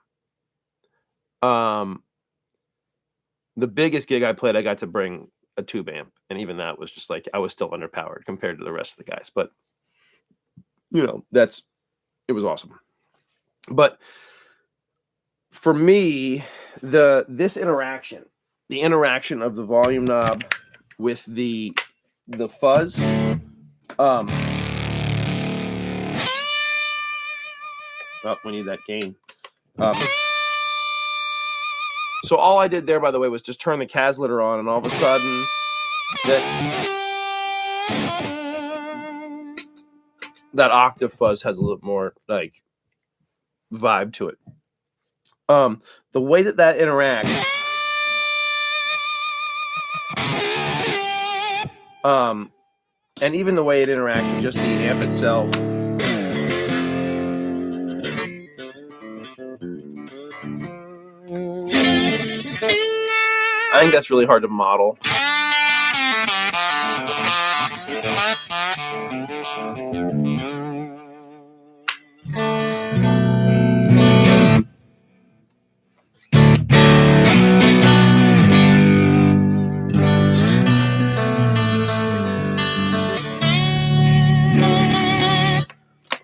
A: The biggest gig I played, I got to bring a tube amp, and even that was just like I was still underpowered compared to the rest of the guys. But it was awesome. But for me, this interaction, the interaction of the volume knob with the fuzz. Oh, we need that gain. So all I did there, by the way, was just turn the Caslitter on, and all of a sudden, that octave fuzz has a little more like vibe to it. The way that interacts, and even the way it interacts with just the amp itself. I think that's really hard to model.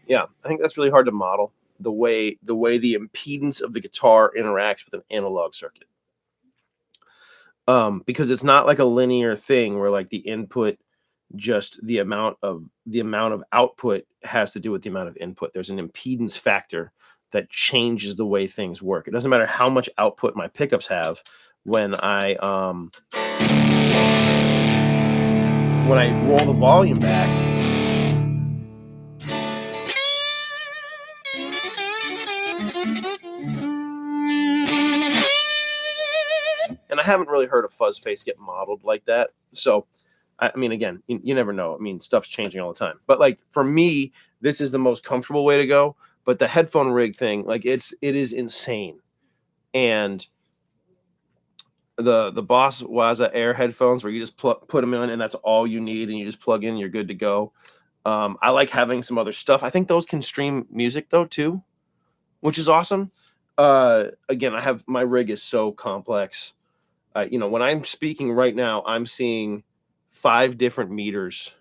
A: Yeah, I think that's really hard to model, the way the impedance of the guitar interacts with an analog circuit. Because it's not like a linear thing where like the input, just the amount of output has to do with the amount of input. There's an impedance factor that changes the way things work. It doesn't matter how much output my pickups have when I roll the volume back. And I haven't really heard a fuzz face get modeled like that. So, I mean, again, you never know. I mean, stuff's changing all the time. But like for me, this is the most comfortable way to go. But the headphone rig thing, like it is insane. And the Boss Waza Air headphones, where you just put them in and that's all you need, and you just plug in, you're good to go. I like having some other stuff. I think those can stream music though too, which is awesome. Again, my rig is so complex. When I'm speaking right now, I'm seeing 7 different meters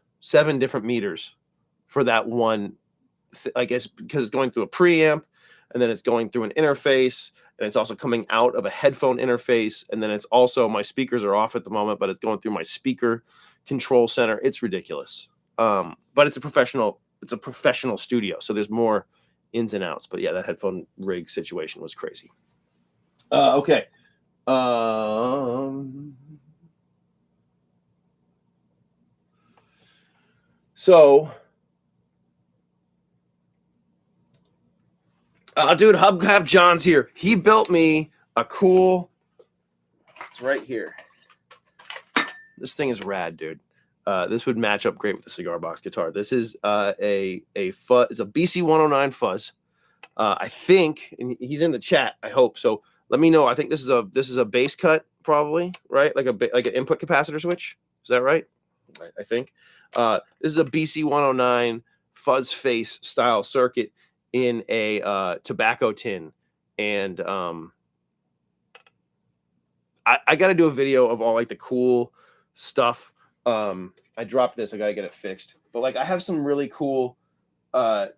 A: for that one. I guess because it's going through a preamp, and then it's going through an interface, and it's also coming out of a headphone interface, and then it's also, my speakers are off at the moment, but it's going through my speaker control center. It's ridiculous. But it's a professional studio, so there's more ins and outs. But yeah, that headphone rig situation was crazy. Okay. So, dude, Hubcap John's here. He built me a cool. It's right here. This thing is rad, dude. This would match up great with the cigar box guitar. This is a fuzz. It's a BC 109 fuzz. I think, and he's in the chat. I hope so. Let me know. I think this is a bass cut, probably, right? Like an input capacitor switch. Is that right? I think. This is a BC 109 fuzz face style circuit in a tobacco tin, and I got to do a video of all like the cool stuff. I dropped this. I got to get it fixed. But like, I have some really cool.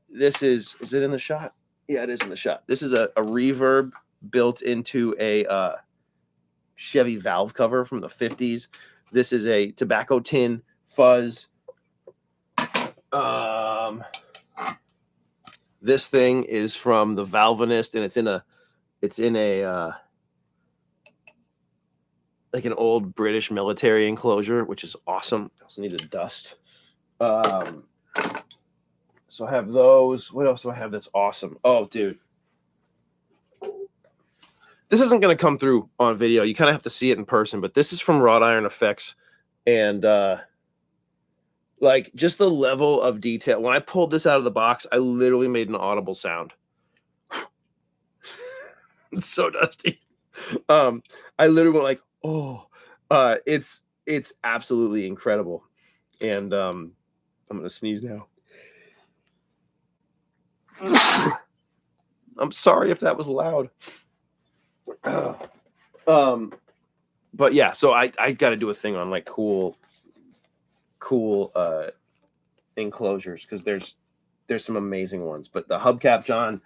A: This is it in the shot? Yeah, it is in the shot. This is a reverb built into a Chevy valve cover from the 50s. This is a tobacco tin fuzz. This thing is from the Valvinist, and it's in a like an old British military enclosure, which is awesome. I also need a dust. So I have those. What else do I have that's awesome? Oh, dude. This isn't going to come through on video. You kind of have to see it in person, but this is from Wrought Iron Effects. And like just the level of detail. When I pulled this out of the box, I literally made an audible sound. It's so dusty. I literally went like, oh, it's absolutely incredible. And I'm going to sneeze now. I'm sorry if that was loud. But yeah, so I got to do a thing on like cool enclosures, because there's some amazing ones. But the Hubcap John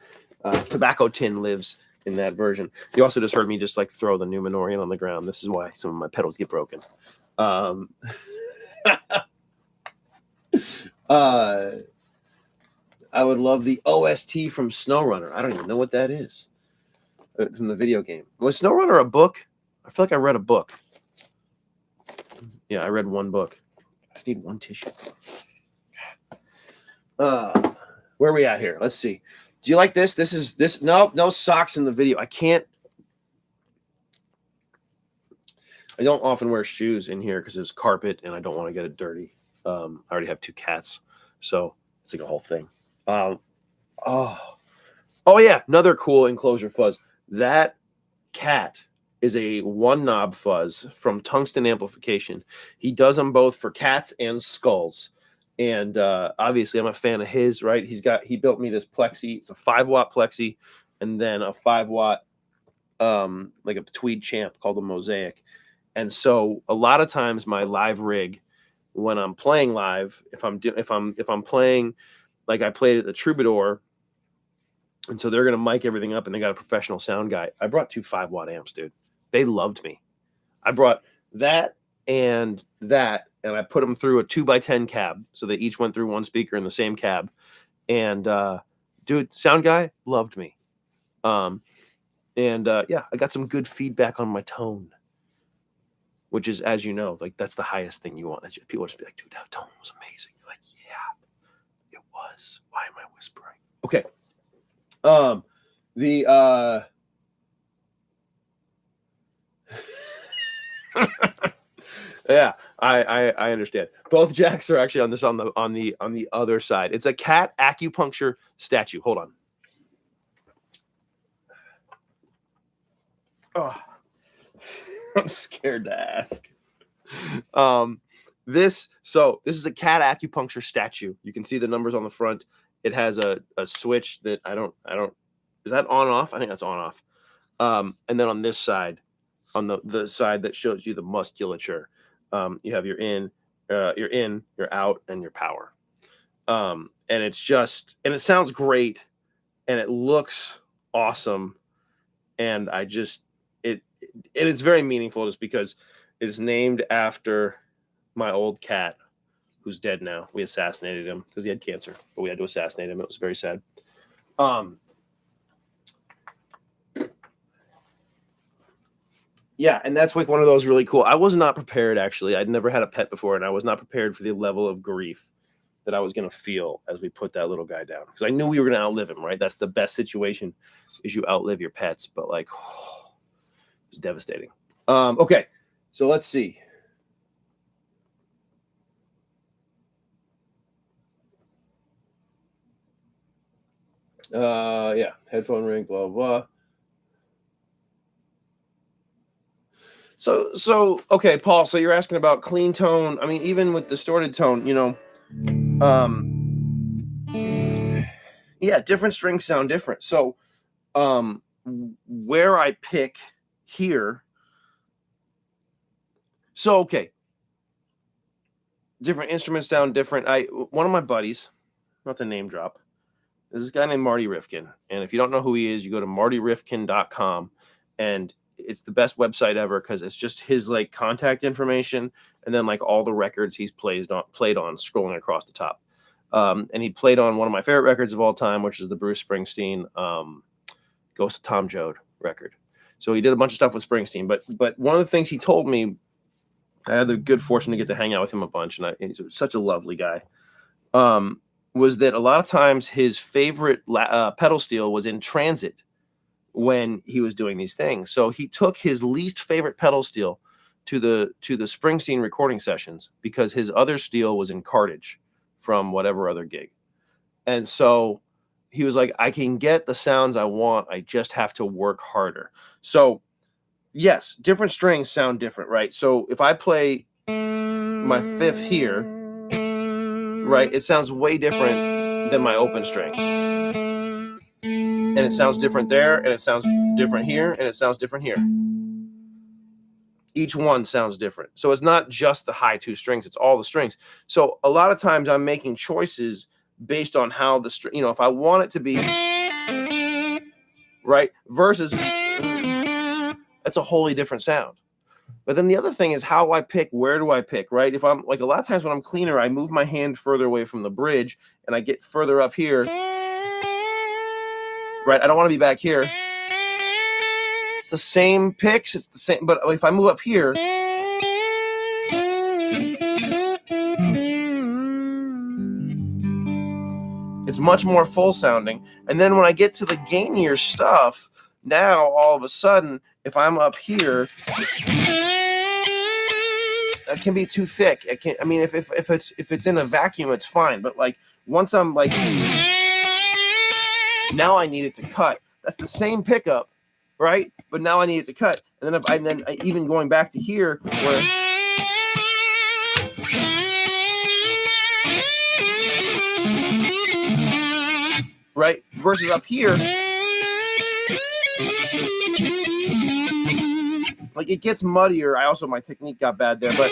A: tobacco tin lives in that version. You also just heard me just like throw the Numenorian on the ground. This is why some of my pedals get broken. I would love the OST from SnowRunner. I don't even know what that is. From the video game. Was SnowRunner a book? I feel like I read a book. Yeah, I read one book. I need one tissue. Where are we at here? Let's see. Do you like this? This. No socks in the video. I don't often wear shoes in here because there's carpet and I don't want to get it dirty. I already have 2 cats, so it's like a whole thing. Oh yeah, another cool enclosure fuzz. That cat is a 1-knob fuzz from Tungsten Amplification. He does them both for cats and skulls. And obviously I'm a fan of his, right? He built me this plexi. It's a 5-watt plexi and then a 5-watt like a tweed champ called a Mosaic. And so a lot of times my live rig, when I'm playing live, if I'm playing like I played at the Troubadour, and so they're gonna mic everything up and they got a professional sound guy. I brought 2 5-watt amps, dude. They loved me. I brought that and I put them through a 2x10 cab. So they each went through one speaker in the same cab. And dude, sound guy loved me. Yeah, I got some good feedback on my tone, which is, as you know, like that's the highest thing you want. People just be like, dude, that tone was amazing. You're like, yeah, it was. Why am I whispering? Okay. Yeah, I understand. Both jacks are actually on this on the other side. It's a cat acupuncture statue. Hold on. Oh, I'm scared to ask. This is a cat acupuncture statue. You can see the numbers on the front. It has a switch that I don't. Is that on off? I think that's on off. And then on this side, on the side that shows you the musculature, you have your in, your out, and your power. And it sounds great, and it looks awesome, and it's very meaningful just because it's named after my old cat, who's dead now. We assassinated him because he had cancer, but we had to assassinate him. It was very sad. Yeah, and that's like one of those really cool. I was not prepared, actually. I'd never had a pet before, and I was not prepared for the level of grief that I was going to feel as we put that little guy down. Because I knew we were going to outlive him, right? That's the best situation, is you outlive your pets. But, like, it was devastating. Okay, so let's see. Yeah, headphone ring, blah, blah. So okay, Paul, so you're asking about clean tone. I mean, even with distorted tone, yeah, different strings sound different. So where I pick here, so okay, different instruments sound different. One of my buddies, not to name drop, is this guy named Marty Rifkin. And if you don't know who he is, you go to martyrifkin.com, and it's the best website ever because it's just his like contact information and then like all the records he's played on scrolling across the top. And he played on one of my favorite records of all time, which is the Bruce Springsteen Ghost of Tom Joad record. So he did a bunch of stuff with Springsteen, but one of the things he told me, I had the good fortune to get to hang out with him a bunch, and he's such a lovely guy, was that a lot of times his favorite pedal steel was in transit when he was doing these things. So he took his least favorite pedal steel to the Springsteen recording sessions because his other steel was in cartage from whatever other gig. And so he was like, I can get the sounds I want. I just have to work harder. So yes, different strings sound different, right? So if I play my fifth here, right, it sounds way different than my open string. And it sounds different there, and it sounds different here, and it sounds different here. Each one sounds different. So it's not just the high 2 strings, it's all the strings. So a lot of times I'm making choices based on how the string, if I want it to be right? Versus that's a wholly different sound. But then the other thing is how I pick, where do I pick, right? If I'm like a lot of times when I'm cleaner, I move my hand further away from the bridge and I get further up here, right? I don't want to be back here. It's the same picks, it's the same, but if I move up here, it's much more full sounding. And then when I get to the gainier stuff, now all of a sudden, if I'm up here, that can be too thick. It can. I mean, if it's in a vacuum, it's fine. But like once I'm like, now I need it to cut. That's the same pickup, right? But now I need it to cut. And then even going back to here, where right versus up here, like it gets muddier. My technique got bad there, but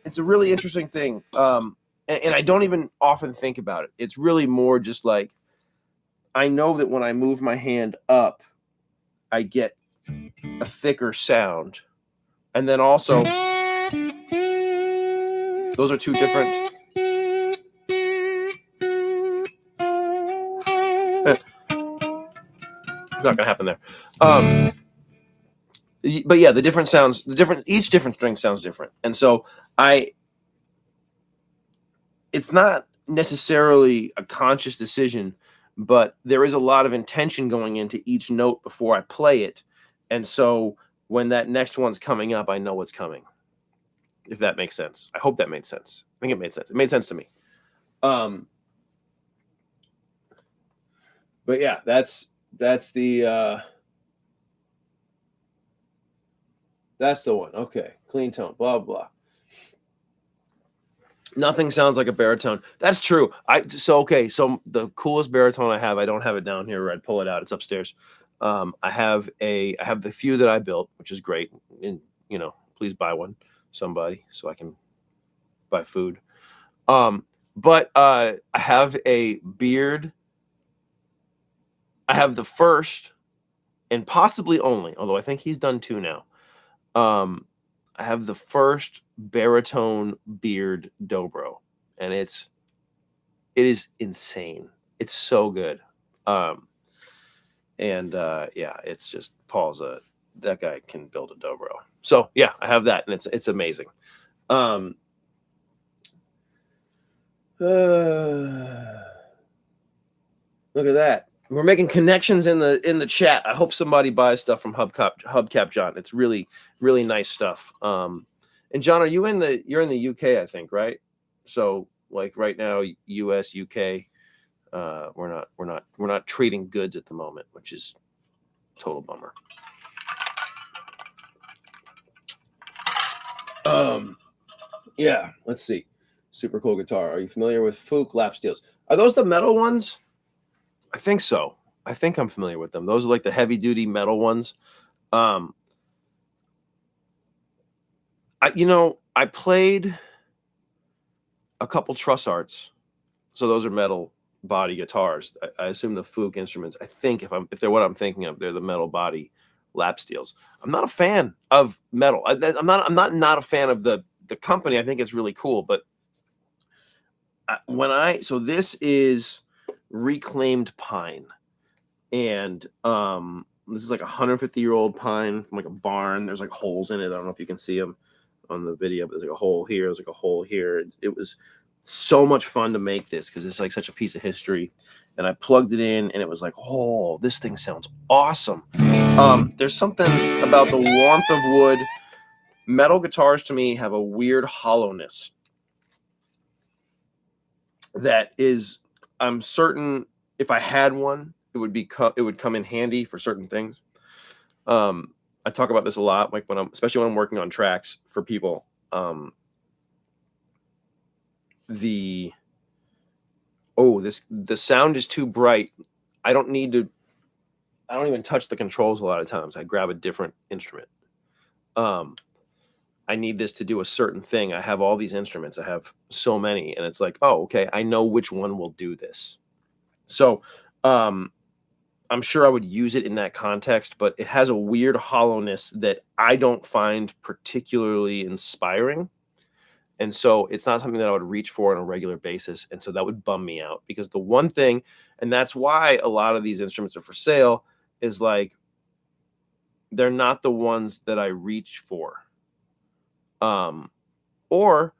A: it's a really interesting thing. And I don't even often think about it. It's really more just like, I know that when I move my hand up, I get a thicker sound. And then also, those are two different. It's not gonna happen there. But yeah, the different sounds, each different string sounds different. And so it's not necessarily a conscious decision, but there is a lot of intention going into each note before I play it. And so when that next one's coming up, I know what's coming. If that makes sense. I hope that made sense. I think it made sense. It made sense to me. But yeah, that's the one. Okay. Clean tone, blah, blah. Nothing sounds like a baritone. That's true. So the coolest baritone I have, I don't have it down here where I'd pull it out. It's upstairs. I have the few that I built, which is great. And please buy one, somebody, so I can buy food. But I have a beard. I have the first and possibly only, although I think he's done two now. I have the first baritone beard dobro, and it is insane. It's so good. Yeah, it's just that guy can build a dobro. So yeah, I have that, and it's amazing. Look at that. We're making connections in the chat. I hope somebody buys stuff from Hubcap John. It's really, really nice stuff. And John, you're in the UK, I think, right? So like right now, US, UK, we're not trading goods at the moment, which is a total bummer. Yeah, let's see. Super cool guitar. Are you familiar with Fook lap steels? Are those the metal ones? I think so. I think I'm familiar with them. Those are like the heavy duty metal ones. I played a couple truss arts. So those are metal body guitars. I assume the Fook instruments. I think if they're what I'm thinking of, they're the metal body lap steels. I'm not a fan of metal. I'm not a fan of the company. I think it's really cool, but so this is reclaimed pine, and this is like a 150-year-old pine from like a barn. There's like holes in it. I don't know if you can see them on the video, but there's like a hole here. There's like a hole here. It was so much fun to make this because it's like such a piece of history. And I plugged it in, and it was like, oh, this thing sounds awesome. There's something about the warmth of wood. Metal guitars to me have a weird hollowness that is, I'm certain if I had one, it would come in handy for certain things. I talk about this a lot, like especially when I'm working on tracks for people. The sound is too bright. I don't even touch the controls a lot of times. I grab a different instrument. I need this to do a certain thing. I have all these instruments. I have so many, and it's like, oh, okay, I know which one will do this. So I'm sure I would use it in that context, but it has a weird hollowness that I don't find particularly inspiring. And so it's not something that I would reach for on a regular basis. And so that would bum me out because the one thing, and that's why a lot of these instruments are for sale, is like they're not the ones that I reach for. Or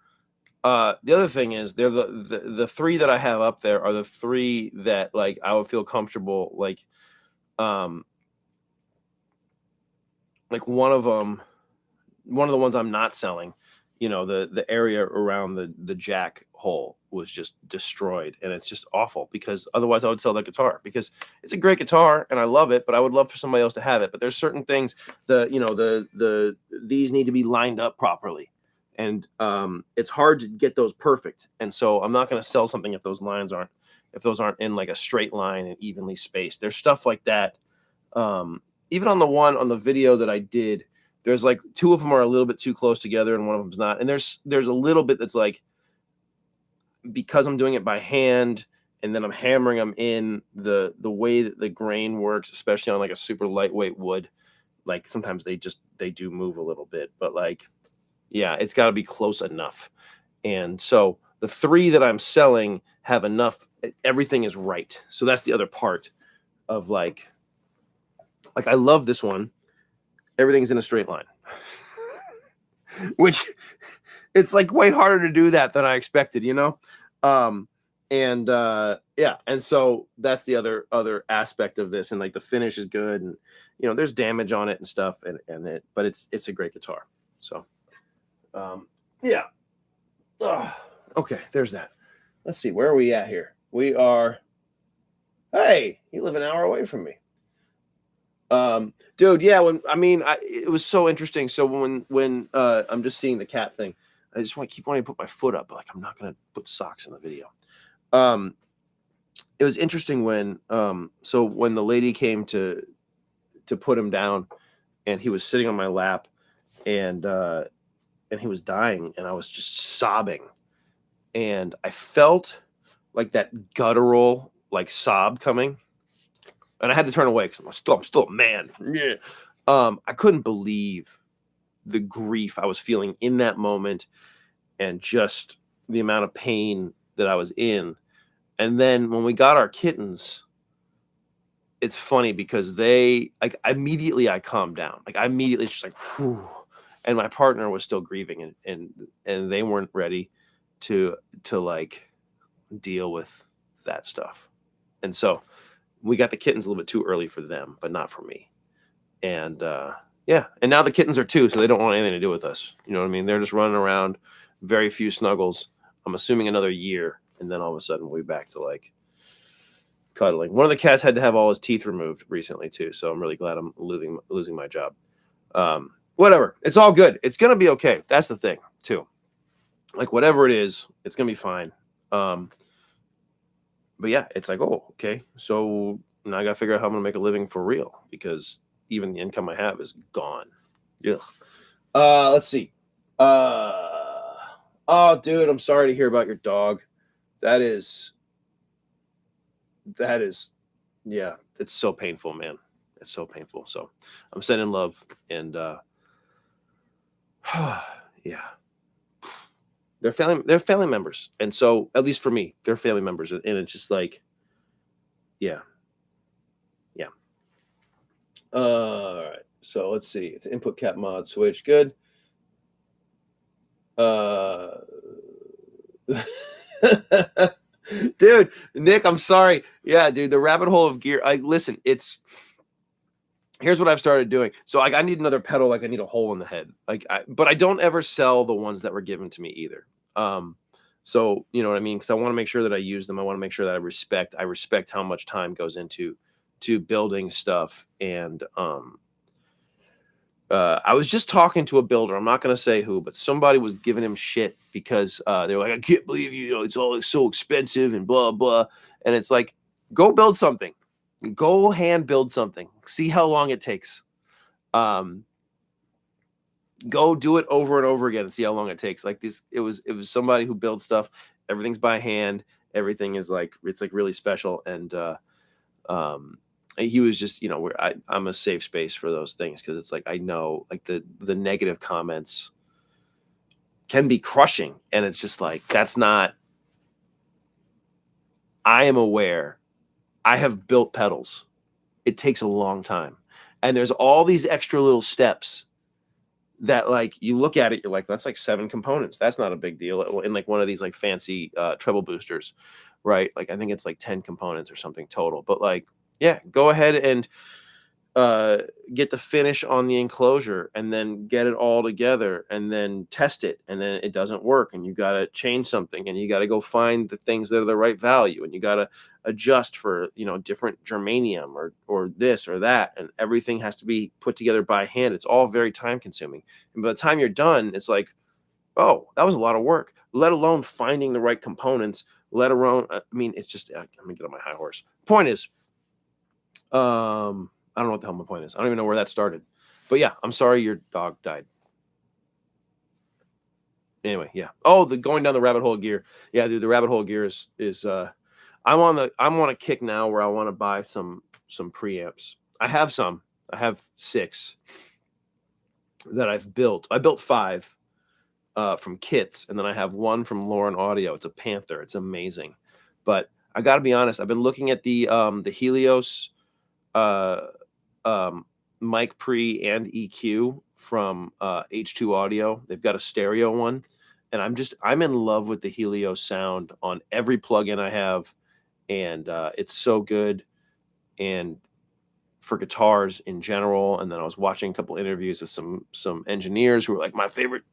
A: the other thing is they're the three that I have up there are the three that like I would feel comfortable um like one of them, one of the ones I'm not selling, you know, the area around the jack hole was just destroyed, and it's just awful because otherwise I would sell that guitar because it's a great guitar and I love it, but I would love for somebody else to have it. But there's certain things, these need to be lined up properly, and it's hard to get those perfect. And so I'm not going to sell something if those aren't in like a straight line and evenly spaced. There's stuff like that. Even on the video that I did, there's like two of them are a little bit too close together and one of them's not. And there's a little bit that's like, because I'm doing it by hand and then I'm hammering them in the way that the grain works, especially on like a super lightweight wood, like sometimes they do move a little bit, but like, yeah, it's got to be close enough. And so the three that I'm selling have enough, everything is right. So that's the other part of like I love this one. Everything's in a straight line, which it's like way harder to do that than I expected, you know? Yeah. And so that's the other aspect of this. And like the finish is good. And, you know, there's damage on it and stuff but it's a great guitar. So, yeah. Okay. There's that. Let's see. Where are we at here? We are, hey, you live an hour away from me. Dude, yeah, it was so interesting. So when I'm just seeing the cat thing, I just keep wanting to put my foot up, but like I'm not gonna put socks in the video. It was interesting when so when the lady came to put him down and he was sitting on my lap and he was dying and I was just sobbing and I felt like that guttural like sob coming. And I had to turn away because I'm still a man. Yeah. I couldn't believe the grief I was feeling in that moment and just the amount of pain that I was in. And then when we got our kittens, it's funny because immediately I calmed down. Like I immediately just like, whew. And my partner was still grieving and they weren't ready to like deal with that stuff. And so we got the kittens a little bit too early for them, but not for me. And yeah, and now the kittens are 2, so they don't want anything to do with us. You know what I mean? They're just running around, very few snuggles. I'm assuming another year, and then all of a sudden we'll be back to like cuddling. One of the cats had to have all his teeth removed recently too, so I'm really glad I'm losing my job. Whatever, it's all good. It's gonna be okay. That's the thing too. Like whatever it is, it's gonna be fine. But yeah, it's like, oh, okay. So now I got to figure out how I'm going to make a living for real because even the income I have is gone. Yeah. Let's see. Oh, dude, I'm sorry to hear about your dog. That is, yeah, it's so painful, man. It's so painful. So I'm sending love and, yeah. They're family members. And so, at least for me, they're family members. And it's just like, yeah. Yeah. All right. So let's see. It's input cap mod switch. Good. Dude, Nick, I'm sorry. Yeah, dude, the rabbit hole of gear. Listen, here's what I've started doing. So I need another pedal, like I need a hole in the head. But I don't ever sell the ones that were given to me either. So you know what I mean? Because I want to make sure that I use them. I want to make sure that I respect how much time goes into building stuff. And I was just talking to a builder. I'm not going to say who, but somebody was giving him shit because they were like, I can't believe it's all so expensive and blah, blah. And it's like, go build something. Go hand build something. See how long it takes. Go do it over and over again and see how long it takes. Like this, it was somebody who builds stuff. Everything's by hand. Everything is like, it's like really special. And he was just, you know, where I'm a safe space for those things, because it's like I know like the negative comments can be crushing, and it's just like that's not. I am aware. I have built pedals. It takes a long time, and there's all these extra little steps that, like, you look at it, you're like, that's like 7 components. That's not a big deal in like one of these like fancy treble boosters, right? Like I think it's like 10 components or something total. But like, yeah, go ahead and get the finish on the enclosure, and then get it all together, and then test it, and then it doesn't work, and you got to change something, and you got to go find the things that are the right value, and you got to adjust for, you know, different germanium or this or that, and everything has to be put together by hand. It's all very time consuming, and by the time you're done, it's like, oh, that was a lot of work, let alone finding the right components, let alone I mean, it's just, I'm gonna get on my high horse. Point is, I don't know what the hell my point is. I don't even know where that started. But yeah, I'm sorry your dog died. Anyway, yeah. Oh, the going down the rabbit hole gear. Yeah, dude, the rabbit hole gear is I'm on a kick now where I want to buy some preamps. I have 6 that I've built. I built 5 from kits, and then I have 1 from Lauren Audio. It's a Panther. It's amazing. But I got to be honest, I've been looking at the Helios mic pre and EQ from H2 Audio. They've got a stereo one, and I'm in love with the Helios sound on every plugin I have, and it's so good. And for guitars in general, and then I was watching a couple interviews with some engineers who were like, my favorite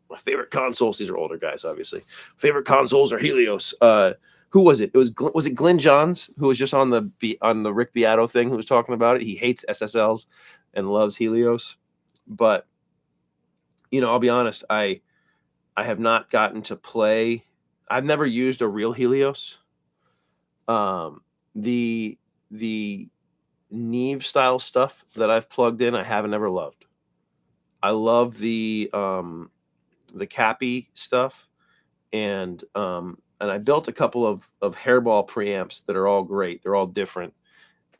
A: consoles. These are older guys, obviously. Favorite consoles are Helios. Who was it? Was it Glenn Johns, who was just on the Rick Beato thing, who was talking about it? He hates SSLs and loves Helios. But, you know, I'll be honest, I have not gotten to play. I've never used a real Helios. The Neve style stuff that I've plugged in, I haven't ever loved. I love the Cappy stuff, and I built a couple of hairball preamps that are all great. They're all different,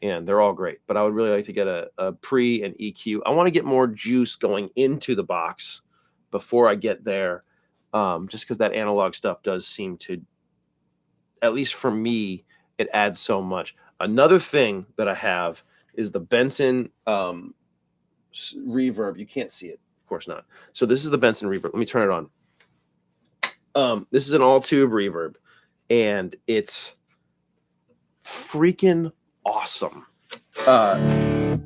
A: and they're all great. But I would really like to get a pre and EQ. I want to get more juice going into the box before I get there, just because that analog stuff does seem to, at least for me, it adds so much. Another thing that I have is the Benson reverb. You can't see it, of course not. So this is the Benson reverb. Let me turn it on. This is an all tube reverb, and it's freaking awesome. Okay,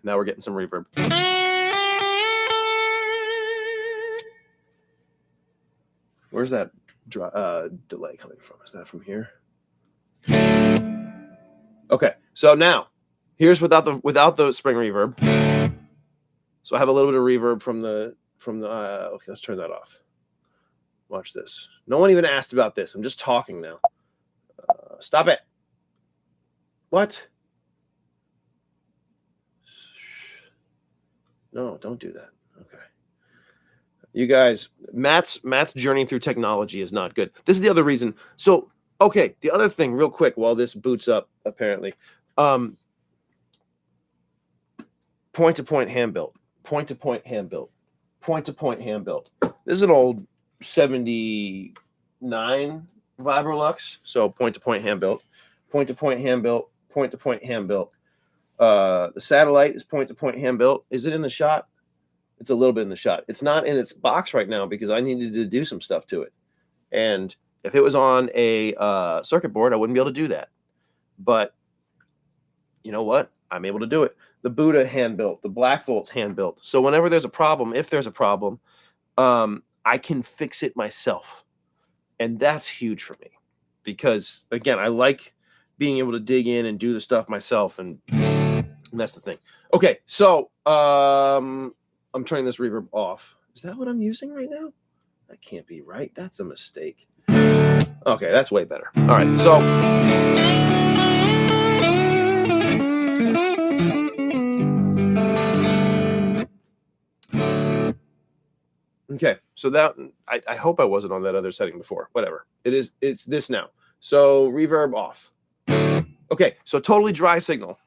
A: now we're getting some reverb. Where's that delay coming from? Is that from here? Okay, so now here's without the spring reverb. So I have a little bit of reverb from the okay, let's turn that off. Watch this. No one even asked about this. I'm just talking now. Stop it. What? No, don't do that. Okay. You guys, Matt's journey through technology is not good. This is the other reason. So, okay, the other thing real quick while this boots up, apparently. Point-to-point hand-built. Point-to-point hand-built. Point-to-point hand-built. This is an old 79 Vibrolux. So point-to-point hand-built. Point-to-point hand-built. Point-to-point hand-built. The satellite is point-to-point hand-built. Is it in the shot? It's a little bit in the shot. It's not in its box right now because I needed to do some stuff to it. And if it was on a circuit board, I wouldn't be able to do that. But you know what? I'm able to do it. The Buddha hand-built. The Black Volt's hand-built. So whenever there's a problem, if there's a problem, I can fix it myself. And that's huge for me. Because, again, I like being able to dig in and do the stuff myself. And that's the thing. Okay, so I'm turning this reverb off. Is that what I'm using right now? That can't be right. That's a mistake. Okay, that's way better. All right, so okay, so that I hope I wasn't on that other setting before. Whatever. It's this now. So reverb off. Okay, so totally dry signal.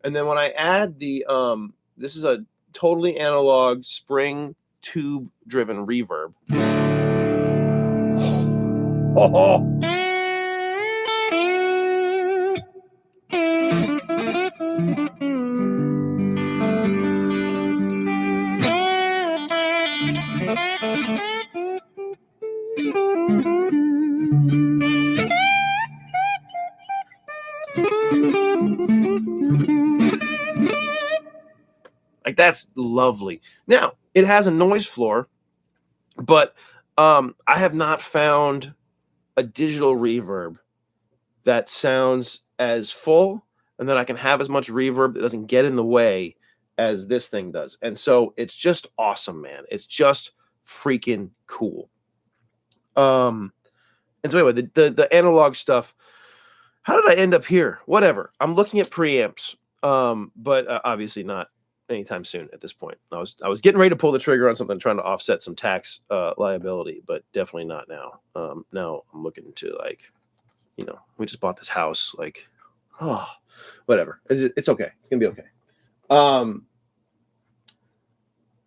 A: And then when I add the this is a totally analog spring tube driven reverb. Oh. Like that's lovely. Now, it has a noise floor, but I have not found a digital reverb that sounds as full and that I can have as much reverb that doesn't get in the way as this thing does. And so it's just awesome, man. It's just freaking cool. And so anyway, the analog stuff. How did I end up here? Whatever. I'm looking at preamps, but obviously not anytime soon at this point. I was getting ready to pull the trigger on something, trying to offset some tax liability, but definitely not now. Now I'm looking to like, you know, we just bought this house. Like, oh, whatever. It's okay. It's gonna be okay.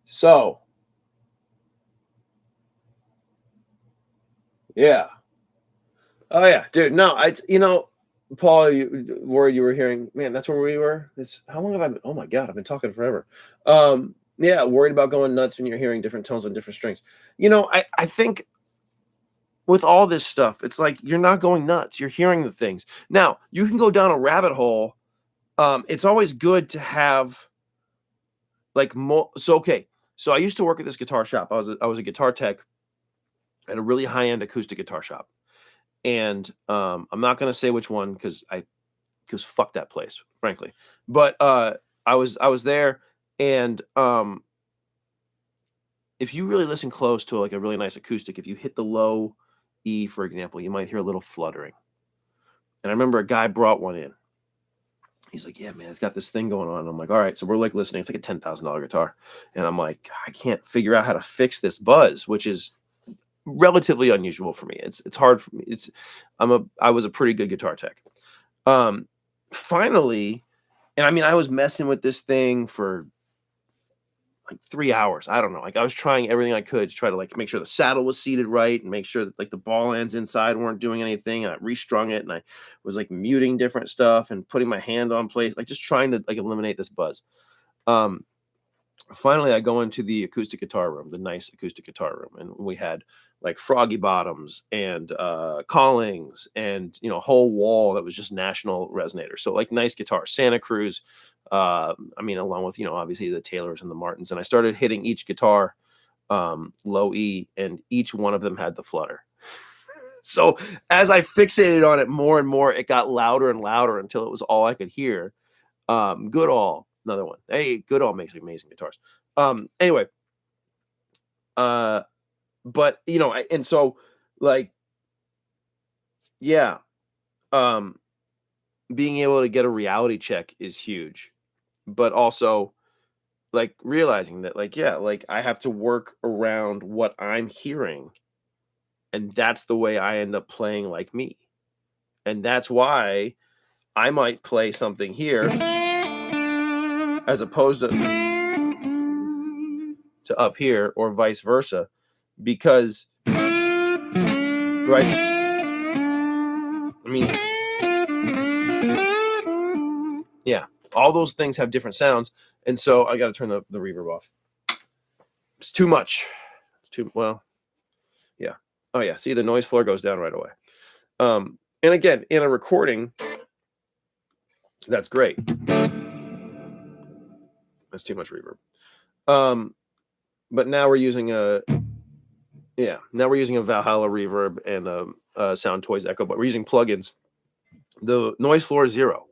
A: So yeah. Oh yeah, dude. No, Paul, you worried you were hearing, man, that's where we were. How long have I been? Oh my God, I've been talking forever. Yeah, worried about going nuts when you're hearing different tones on different strings. I think with all this stuff, it's like you're not going nuts. You're hearing the things. Now, you can go down a rabbit hole. It's always good to have like more. So I used to work at this guitar shop. I was a guitar tech at a really high-end acoustic guitar shop. And I'm not going to say which one because fuck that place, frankly. But I was there, and if you really listen close to like a really nice acoustic, if you hit the low E, for example, you might hear a little fluttering. And I remember a guy brought one in. He's like, "Yeah, man, it's got this thing going on." And I'm like, "All right." So we're like listening. It's like a $10,000 guitar, and I'm like, I can't figure out how to fix this buzz, which is relatively unusual for me. It's hard for me. I was a pretty good guitar tech. Finally, and I mean, I was messing with this thing for like 3 hours. I don't know. Like I was trying everything I could to try to like make sure the saddle was seated right and make sure that like the ball ends inside weren't doing anything. And I restrung it and I was like muting different stuff and putting my hand on place, like just trying to like eliminate this buzz. Finally, I go into the acoustic guitar room, the nice acoustic guitar room, and we had like Froggy Bottoms and Callings and a whole wall that was just National resonators. So like nice guitars, Santa Cruz. I mean, along with obviously the Taylors and the Martins. And I started hitting each guitar low E, and each one of them had the flutter. So as I fixated on it more and more, it got louder and louder until it was all I could hear. Goodall. Another one. Hey, Goodall makes amazing guitars. Anyway, but and so like, yeah, being able to get a reality check is huge, but also like realizing that like, yeah, like I have to work around what I'm hearing, and that's the way I end up playing like me, and that's why I might play something here as opposed to up here or vice versa, because right, I mean, yeah, all those things have different sounds, and so I got to turn the reverb off. It's too much. It's too well. Yeah. Oh yeah. See, the noise floor goes down right away. And again, in a recording, that's great. That's too much reverb. But now we're using a Valhalla reverb and a Sound Toys Echo, but we're using plugins. The noise floor is 0.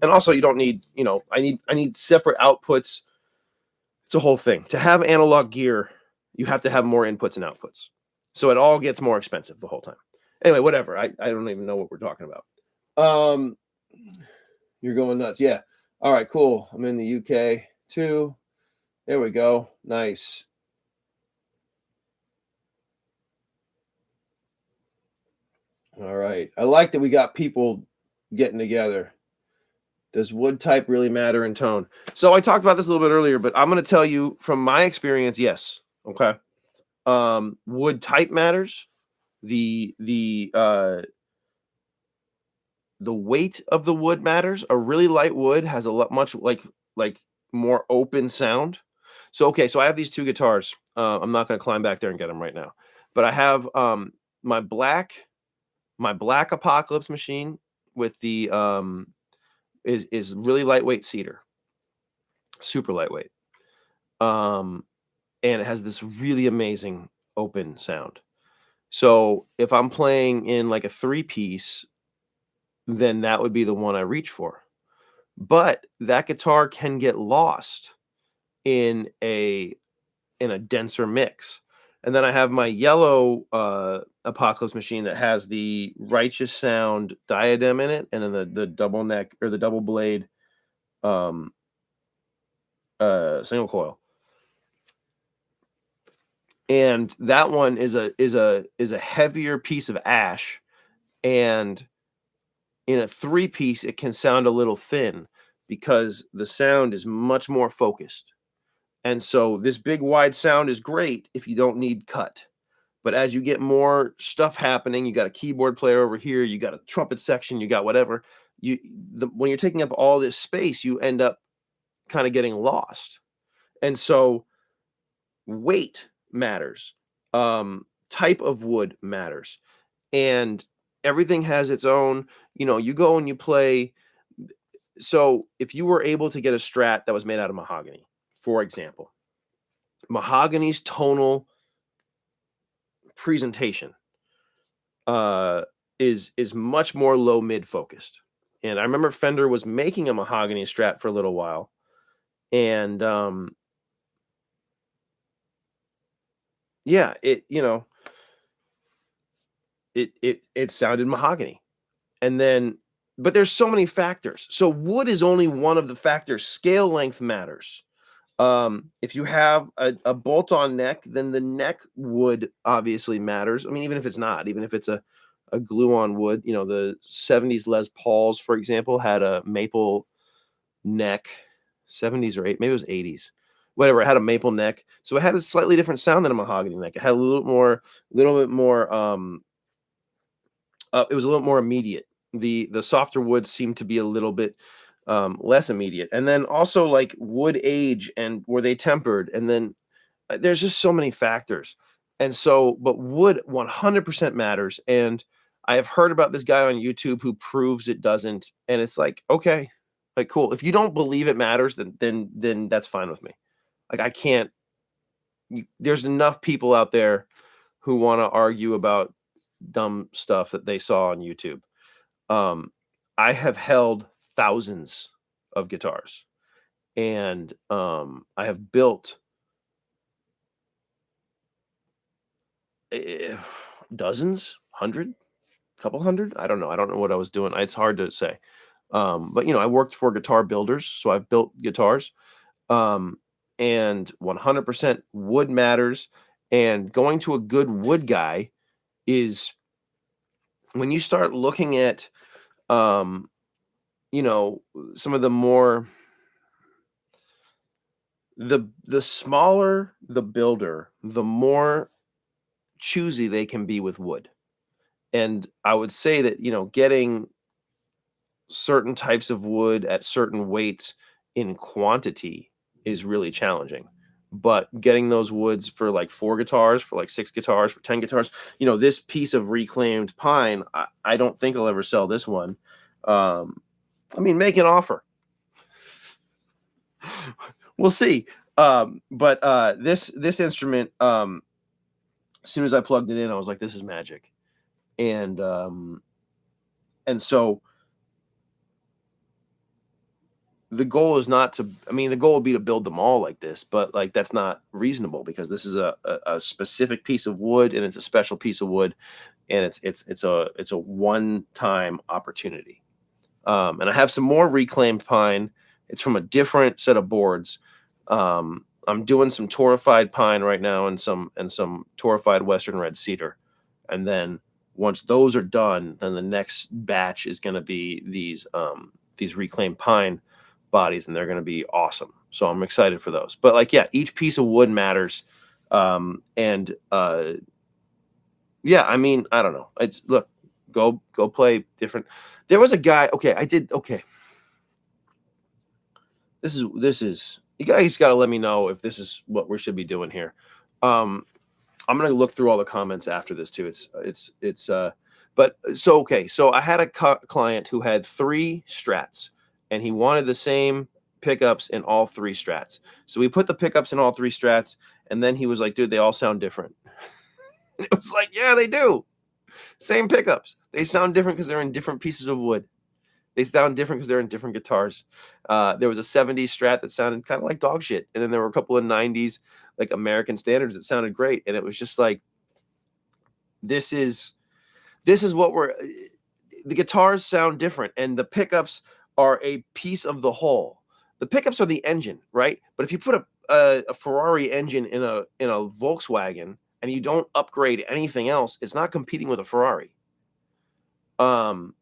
A: And also you don't need, I need separate outputs. It's a whole thing. To have analog gear, you have to have more inputs and outputs. So it all gets more expensive the whole time. Anyway, whatever. I don't even know what we're talking about. Um, you're going nuts. Yeah. All right, cool. I'm in the UK too. There we go. Nice. All right. I like that we got people getting together. Does wood type really matter in tone? So I talked about this a little bit earlier, but I'm going to tell you from my experience, yes. Okay. Wood type matters. The weight of the wood matters. A really light wood has a lot much like more open sound. So okay, so I have these two guitars. I'm not going to climb back there and get them right now, but I have my black my black Apocalypse machine with the is really lightweight cedar, super lightweight. Um, and it has this really amazing open sound. So if I'm playing in like a three piece, then that would be the one I reach for. But that guitar can get lost in a denser mix. And then I have my yellow Apocalypse machine that has the Righteous Sound diadem in it, and then the double neck or the double blade um, single coil. And that one is a heavier piece of ash, and in a three piece it can sound a little thin because the sound is much more focused. And so this big wide sound is great if you don't need cut. But as you get more stuff happening, you got a keyboard player over here, you got a trumpet section, you got whatever. When you're taking up all this space, you end up kind of getting lost. And so weight matters. Type of wood matters. And everything has its own, you go and you play. So if you were able to get a Strat that was made out of mahogany, for example, mahogany's tonal presentation is much more low mid focused. And I remember Fender was making a mahogany Strat for a little while, and yeah, it sounded mahogany. And then, but there's so many factors. So wood is only one of the factors. Scale length matters. If you have a bolt-on neck, then the neck wood obviously matters. I mean, even if it's not, even if it's a glue-on wood, the 70s Les Pauls, for example, had a maple neck, 70s or maybe it was 80s. Whatever, it had a maple neck. So it had a slightly different sound than a mahogany neck. It had a little bit more it was a little more immediate. The softer woods seemed to be a little bit less immediate. And then also like wood age and were they tempered? And then there's just so many factors. And so, but wood 100% matters. And I have heard about this guy on YouTube who proves it doesn't. And it's like, okay, like cool. If you don't believe it matters, then that's fine with me. Like I can't. There's enough people out there who want to argue about dumb stuff that they saw on YouTube. I have held thousands of guitars, and I have built dozens, couple hundred. I don't know. I don't know what I was doing. It's hard to say. But I worked for guitar builders, so I've built guitars. And 100% wood matters. And going to a good wood guy is when you start looking at, some of the more the smaller the builder, the more choosy they can be with wood. And I would say that, getting certain types of wood at certain weights in quantity is really challenging. But getting those woods for like 4 guitars, for like 6 guitars, for 10 guitars, this piece of reclaimed pine, I don't think I'll ever sell this one. I mean, make an offer. We'll see. But this instrument, as soon as I plugged it in, I was like, this is magic. And so the goal is not to, the goal would be to build them all like this, but like that's not reasonable because this is a specific piece of wood and it's a special piece of wood. and it's a one-time opportunity. And I have some more reclaimed pine. It's from a different set of boards. I'm doing some torrefied pine right now and some torrefied western red cedar. And then once those are done, then the next batch is going to be these reclaimed pine bodies, and they're going to be awesome. So I'm excited for those. But like, yeah, each piece of wood matters. And yeah, I mean, I don't know. It's look, go play different. There was a guy. Okay, I did. Okay, this is. You guys got to let me know if this is what we should be doing here. I'm gonna look through all the comments after this too. But so okay. So I had a client who had 3 strats, and he wanted the same pickups in all 3 strats. So we put the pickups in all 3 strats, and then he was like, "Dude, they all sound different." And it was like, "Yeah, they do. Same pickups. They sound different because they're in different pieces of wood. They sound different because they're in different guitars." There was a 70s Strat that sounded kind of like dog shit, and then there were a couple of 90s like American standards that sounded great, and it was just like, this is what the guitars sound different, and the pickups are a piece of the whole. The pickups are the engine, right? But if you put a Ferrari engine in a Volkswagen and you don't upgrade anything else, it's not competing with a Ferrari. And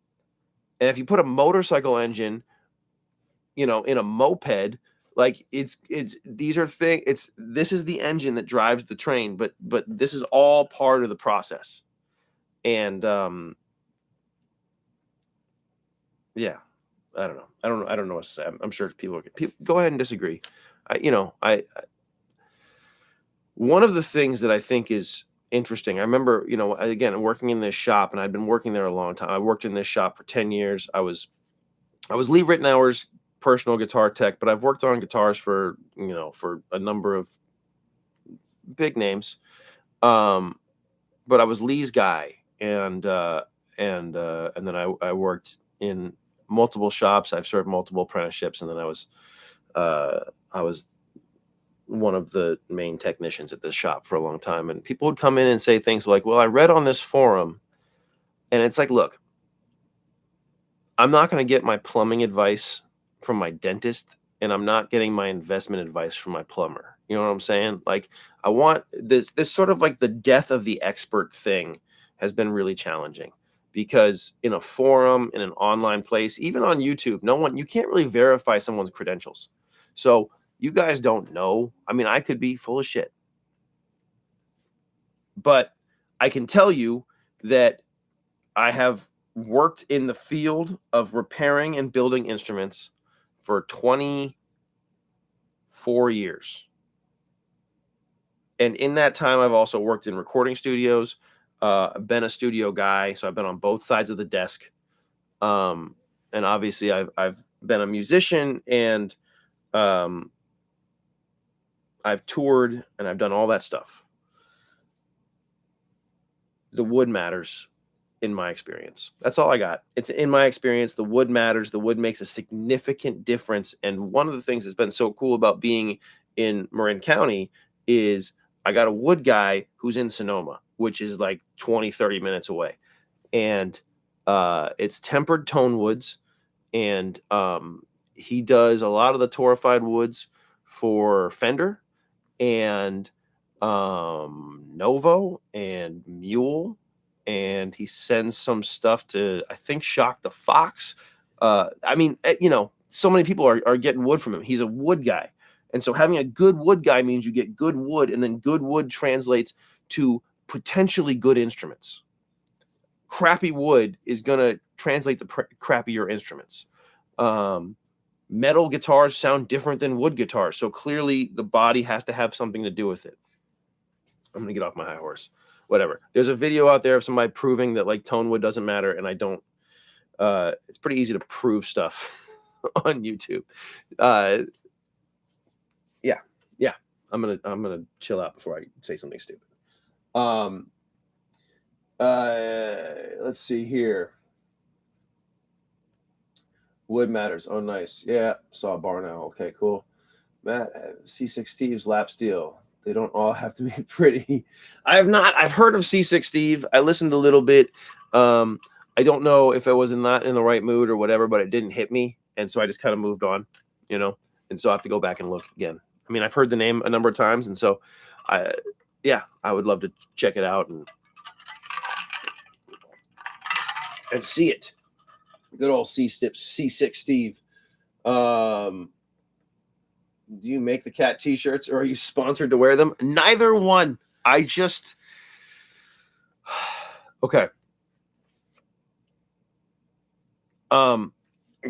A: if you put a motorcycle engine, in a moped, like this is the engine that drives the train, but this is all part of the process. And yeah, I don't know what to say. I'm sure people go ahead and disagree. One of the things that I think is interesting, I remember, again, working in this shop, and I'd been working there a long time. I worked in this shop for 10 years. I was Lee Ritenour's personal guitar tech, but I've worked on guitars for a number of big names. But I was Lee's guy, and then I worked in multiple shops. I've served multiple apprenticeships, and then I was one of the main technicians at this shop for a long time. And people would come in and say things like, "Well, I read on this forum," and it's like, look, I'm not going to get my plumbing advice from my dentist, and I'm not getting my investment advice from my plumber. You know what I'm saying? Like, I want this sort of like the death of the expert thing has been really challenging, because in a forum, in an online place, even on YouTube, you can't really verify someone's credentials. So you guys don't know. I mean, I could be full of shit, but I can tell you that I have worked in the field of repairing and building instruments for 24 years. And in that time, I've also worked in recording studios. I've been a studio guy, so I've been on both sides of the desk. And obviously, I've been a musician, and I've toured, and I've done all that stuff. The wood matters, in my experience. That's all I got. It's in my experience. The wood matters. The wood makes a significant difference. And one of the things that's been so cool about being in Marin County is I got a wood guy who's in Sonoma, which is like 20, 30 minutes away. And it's tempered Tonewoods. And he does a lot of the torrefied woods for Fender and Novo and Mule, and he sends some stuff to, I think, Shock the Fox. I mean, so many people are getting wood from him. He's a wood guy, and so having a good wood guy means you get good wood, and then good wood translates to potentially good instruments. Crappy wood is gonna translate to crappier instruments. Metal guitars sound different than wood guitars, so clearly the body has to have something to do with it. I'm gonna get off my high horse. Whatever. There's a video out there of somebody proving that like Tonewood doesn't matter, and I don't. It's pretty easy to prove stuff on YouTube. Yeah. I'm gonna chill out before I say something stupid. Let's see here. Wood matters. Oh, nice. Yeah, saw a bar now. Okay, cool. Matt, C6 Steve's lap steel. They don't all have to be pretty. I've heard of C6 Steve. I listened a little bit. I don't know if I was not in the right mood or whatever, but it didn't hit me. And so I just kind of moved on, and so I have to go back and look again. I mean, I've heard the name a number of times. And so I would love to check it out and see it. Good old C6 Steve. Do you make the cat t-shirts or are you sponsored to wear them? Neither one. I just okay.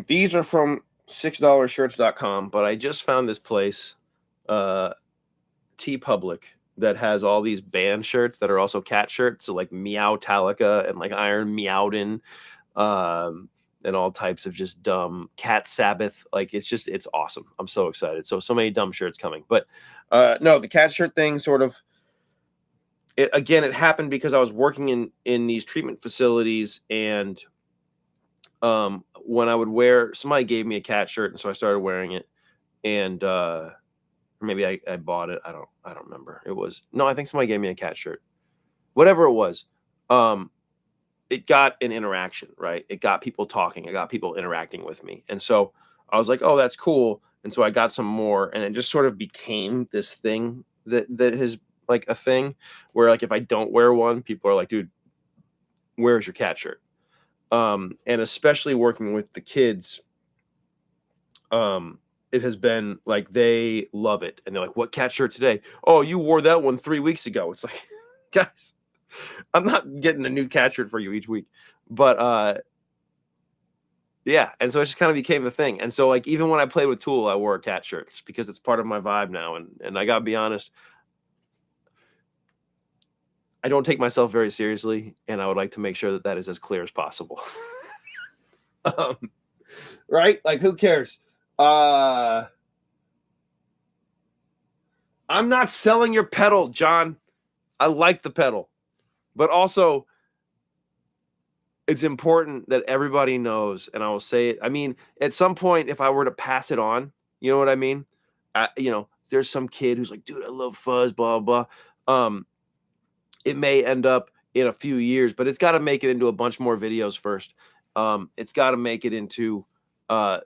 A: These are from $6shirts.com, but I just found this place, T Public, that has all these band shirts that are also cat shirts. So like Meow Talica and like Iron Meowden, and all types of just dumb Cat Sabbath. Like it's awesome. I'm so excited. So many dumb shirts coming. But no, the cat shirt thing sort of it happened because I was working in these treatment facilities, and when I would wear, somebody gave me a cat shirt, and so I started wearing it, and or maybe I bought it. I don't remember. I think somebody gave me a cat shirt. Whatever it was. It got an interaction, right? It got people talking. It got people interacting with me. And so I was like, oh, that's cool. And so I got some more, and it just sort of became this thing that is like a thing where like if I don't wear one, people are like, dude, where's your cat shirt? And especially working with the kids, it has been like they love it. And they're like, what cat shirt today? Oh, you wore that one 3 weeks ago. It's like, guys, I'm not getting a new cat shirt for you each week, but yeah. And so it just kind of became the thing. And so like even when I played with Tool, I wore a cat shirt just because it's part of my vibe now. And I gotta be honest, I don't take myself very seriously, and I would like to make sure that is as clear as possible. Right? Like who cares? I'm not selling your pedal, John. I like the pedal. But also, it's important that everybody knows, and I will say it. I mean, at some point, if I were to pass it on, you know what I mean? There's some kid who's like, dude, I love Fuzz, blah, blah. It may end up in a few years, but it's got to make it into a bunch more videos first. It's got to make it into, I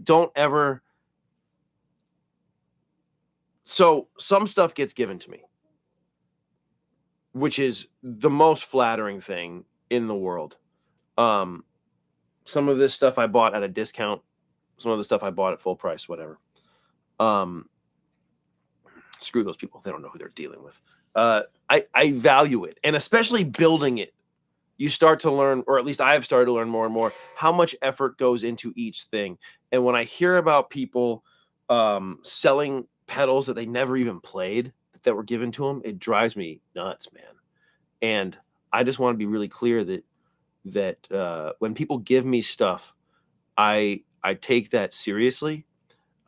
A: don't ever. So some stuff gets given to me, which is the most flattering thing in the world. Some of this stuff I bought at a discount. Some of the stuff I bought at full price, whatever. Screw those people. They don't know who they're dealing with. I value it. And especially building it, you start to learn, or at least I have started to learn more and more, how much effort goes into each thing. And when I hear about people selling pedals that they never even played, that were given to them, it drives me nuts, man. And I just want to be really clear that when people give me stuff, I take that seriously,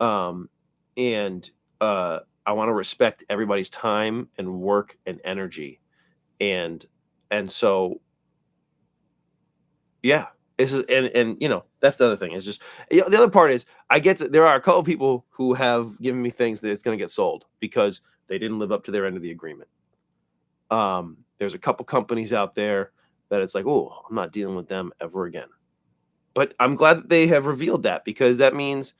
A: and I want to respect everybody's time and work and energy, and so yeah, this is and that's the other thing. Is just the other part is there are a couple people who have given me things that it's going to get sold because they didn't live up to their end of the agreement. There's a couple companies out there that it's like, oh, I'm not dealing with them ever again. But I'm glad that they have revealed that, because that means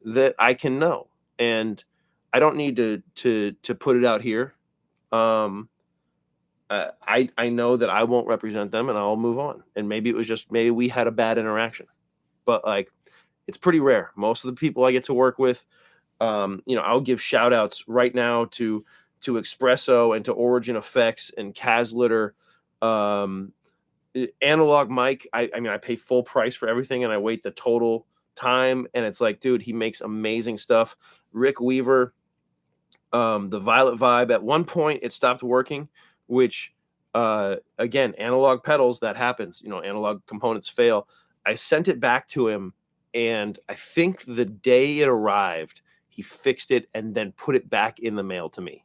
A: that I can know, and I don't need to put it out here. I know that I won't represent them, and I'll move on. And maybe we had a bad interaction, but like it's pretty rare. Most of the people I get to work with, I'll give shout outs right now to Espresso and to Origin Effects and Caslitter, Analog Mike. I mean, I pay full price for everything, and I wait the total time, and it's like, dude, he makes amazing stuff. Rick Weaver, the Violet Vibe. At one point, it stopped working, which again, analog pedals, that happens. Analog components fail. I sent it back to him, and I think the day it arrived, he fixed it and then put it back in the mail to me.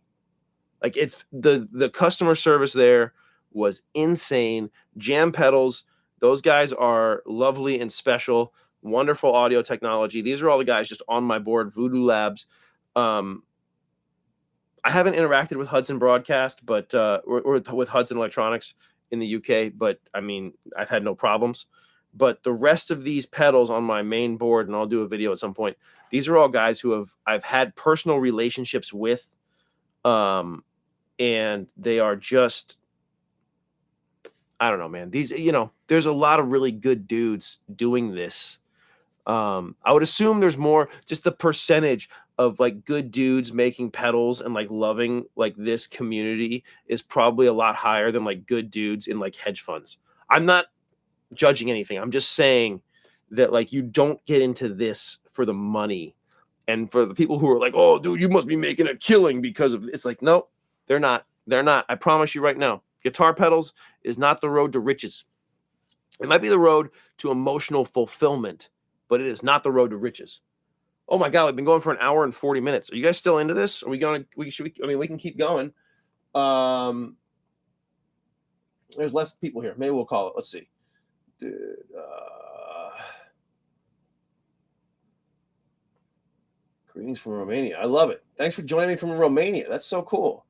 A: Like, it's the customer service there was insane. Jam Pedals, those guys are lovely and special. Wonderful audio technology. These are all the guys just on my board. Voodoo Labs. I I haven't interacted with Hudson Broadcast, but or with Hudson Electronics in the UK, but I mean, I've had no problems. But the rest of these pedals on my main board, and I'll do a video at some point, these are all guys who I've had personal relationships with, and they are just, I don't know, man. These, there's a lot of really good dudes doing this. I would assume there's more, just the percentage of like good dudes making pedals and like loving like this community is probably a lot higher than like good dudes in like hedge funds. I'm not judging anything. I'm just saying that like you don't get into this for the money. And for the people who are like, oh, dude, you must be making a killing because of it's like, no, they're not. They're not. I promise you right now. Guitar pedals is not the road to riches. It might be the road to emotional fulfillment, but it is not the road to riches. Oh my God, we've been going for an hour and 40 minutes. Are you guys still into this? Are we going to, we can keep going. There's less people here. Maybe we'll call it. Let's see. Greetings from Romania. I love it. Thanks for joining me from Romania. That's so cool.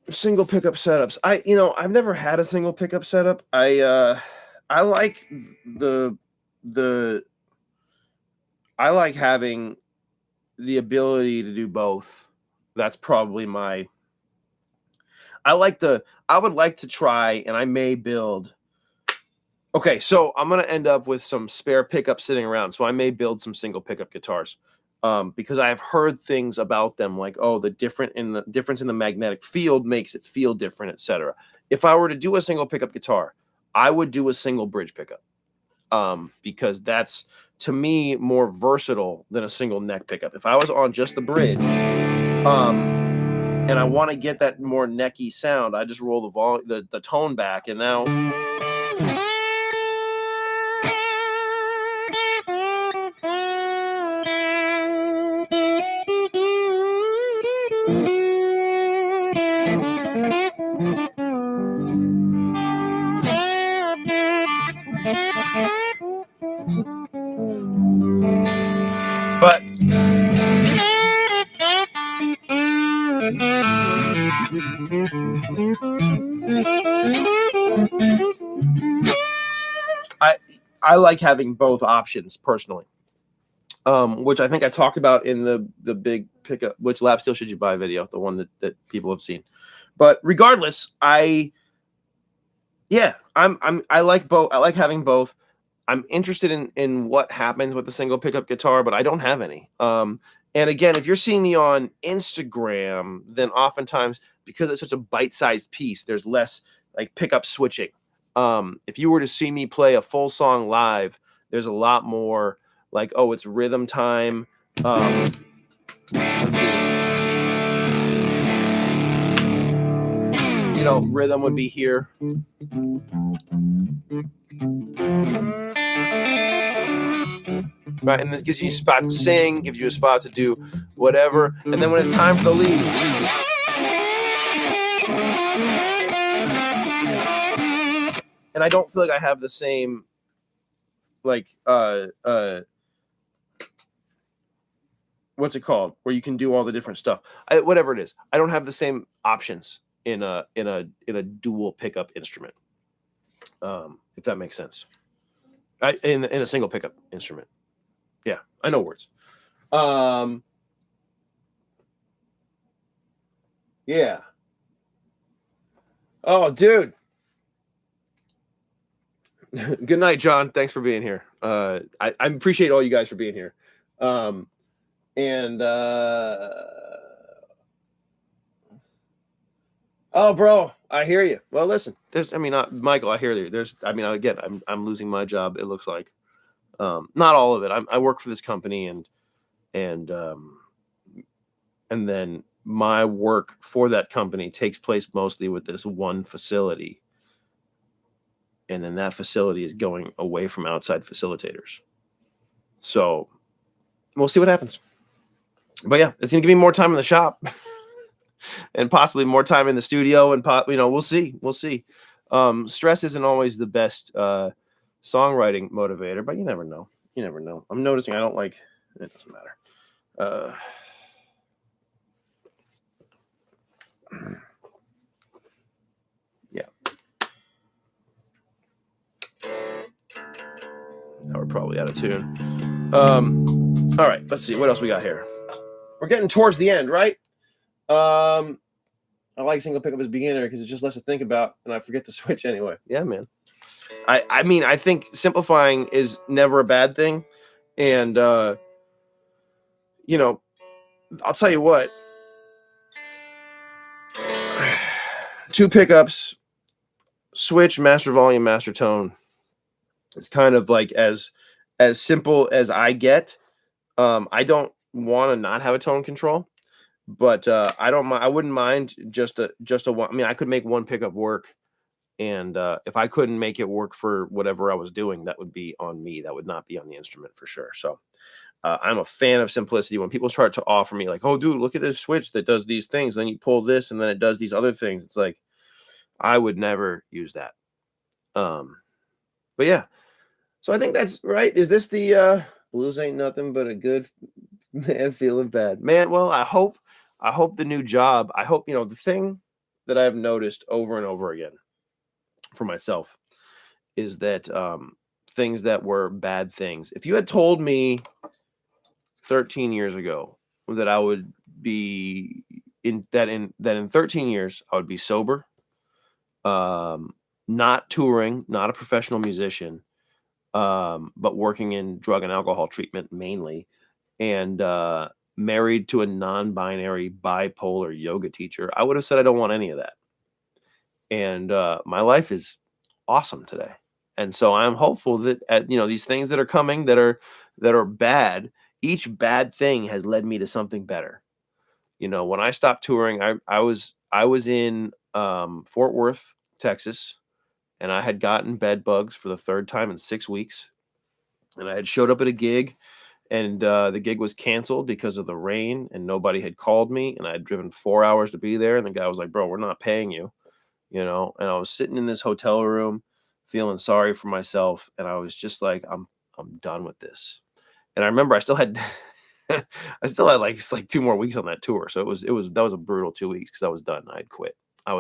A: Single pickup setups. I've never had a single pickup setup. I like I like having the ability to do both. That's probably I would like to try, and I may build. Okay, so I'm going to end up with some spare pickups sitting around. So I may build some single pickup guitars. Because I have heard things about them like, oh, the difference in the magnetic field makes it feel different, etc. If I were to do a single pickup guitar, I would do a single bridge pickup, because that's, to me, more versatile than a single neck pickup. If I was on just the bridge, and I want to get that more necky sound, I just roll the tone back, and now. But I like having both options personally, which I think I talked about in the big pickup, which lap steel should you buy video, the one that people have seen. But regardless, I like both. I like having both. I'm interested in what happens with the single pickup guitar, but I don't have any. And again, if you're seeing me on Instagram, then oftentimes, because it's such a bite-sized piece, there's less like pickup switching. If you were to see me play a full song live, there's a lot more like, oh, it's rhythm time. Let's see. Rhythm would be here. Right, and this gives you a spot to sing, gives you a spot to do whatever, and then when it's time for the lead, and I don't feel like I have the same, like, what's it called, where you can do all the different stuff, whatever it is. I don't have the same options in a dual pickup instrument, if that makes sense. In a single pickup instrument. Yeah, I know words. Yeah. Oh, dude. Good night, John. Thanks for being here. I appreciate all you guys for being here. Oh, bro, I hear you. Well, listen, Michael, I hear you. Again, I'm losing my job. It looks like, not all of it. I work for this company, and then my work for that company takes place mostly with this one facility, and then that facility is going away from outside facilitators. So we'll see what happens. But yeah, it's gonna give me more time in the shop. and possibly more time in the studio and we'll see. We'll see. Stress isn't always the best songwriting motivator, but you never know. You never know. I'm noticing I don't like it doesn't matter. Yeah. Now we're probably out of tune. All right, let's see what else we got here. We're getting towards the end, right? I like single pickup as beginner because it's just less to think about, and I forget to switch anyway. Yeah, man. I mean, I think simplifying is never a bad thing, and you know, I'll tell you what. 2 pickups, switch, master volume, master tone. It's kind of like as simple as I get. I don't want to not have a tone control, but I don't mind. I wouldn't mind just a one. I mean, I could make 1 pickup work, and if I couldn't make it work for whatever I was doing, that would be on me. That would not be on the instrument for sure. So I'm a fan of simplicity. When people start to offer me like, "Oh, dude, look at this switch that does these things," then you pull this, and then it does these other things. It's like I would never use that. But yeah. So I think that's right. Is this the blues ain't nothing but a good man feeling bad? Man, well, I hope the new job, I hope, the thing that I've noticed over and over again for myself is that things that were bad things. If you had told me 13 years ago that I would be in 13 years I would be sober, not touring, not a professional musician, but working in drug and alcohol treatment mainly, and married to a non-binary bipolar yoga teacher, I would have said I don't want any of that. And my life is awesome today. And so I'm hopeful that these things that are coming that are bad, each bad thing has led me to something better. When I stopped touring, I was in Fort Worth, Texas, and I had gotten bed bugs for the 3rd time in 6 weeks. And I had showed up at a gig, and the gig was canceled because of the rain, and nobody had called me, and I had driven 4 hours to be there, and the guy was like, "Bro, we're not paying you," and I was sitting in this hotel room feeling sorry for myself, and I was just like, I'm done with this. And I remember I still had like 2 more weeks on that tour, so that was a brutal 2 weeks because I was done. I had quit. I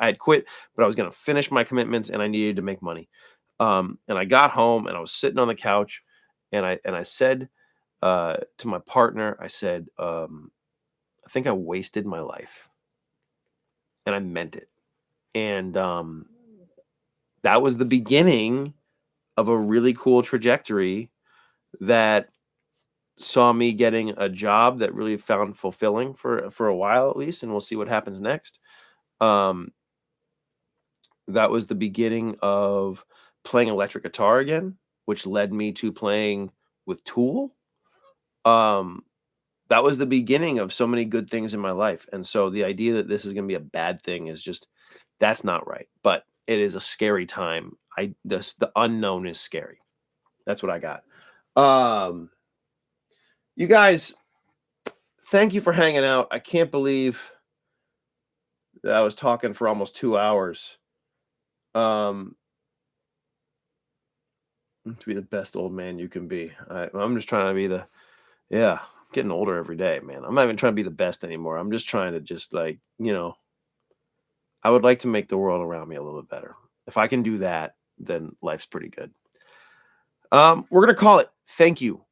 A: had quit, but I was gonna finish my commitments, and I needed to make money. And I got home, and I was sitting on the couch, and I said to my partner, I said, I think I wasted my life, and I meant it. And that was the beginning of a really cool trajectory that saw me getting a job that really found fulfilling for a while at least, and we'll see what happens next. Um, that was the beginning of playing electric guitar again, which led me to playing with Tool. Um, that was the beginning of so many good things in my life. And so the idea that this is going to be a bad thing is just, that's not right. But it is a scary time. The unknown is scary. That's what I got. You guys, thank you for hanging out. I can't believe that I was talking for almost 2 hours. To be the best old man you can be. I'm just trying to be I'm getting older every day, man. I'm not even trying to be the best anymore. I'm just trying to I would like to make the world around me a little bit better. If I can do that, then life's pretty good. We're going to call it. Thank you.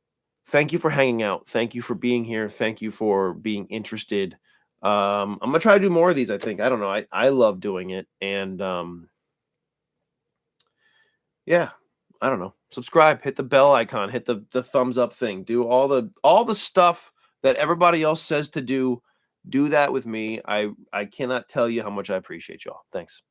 A: Thank you for hanging out. Thank you for being here. Thank you for being interested. I'm going to try to do more of these, I think. I don't know. I love doing it. And yeah, I don't know. Subscribe, hit the bell icon, hit the thumbs up thing. Do all the stuff that everybody else says to do. Do that with me. I cannot tell you how much I appreciate y'all. Thanks.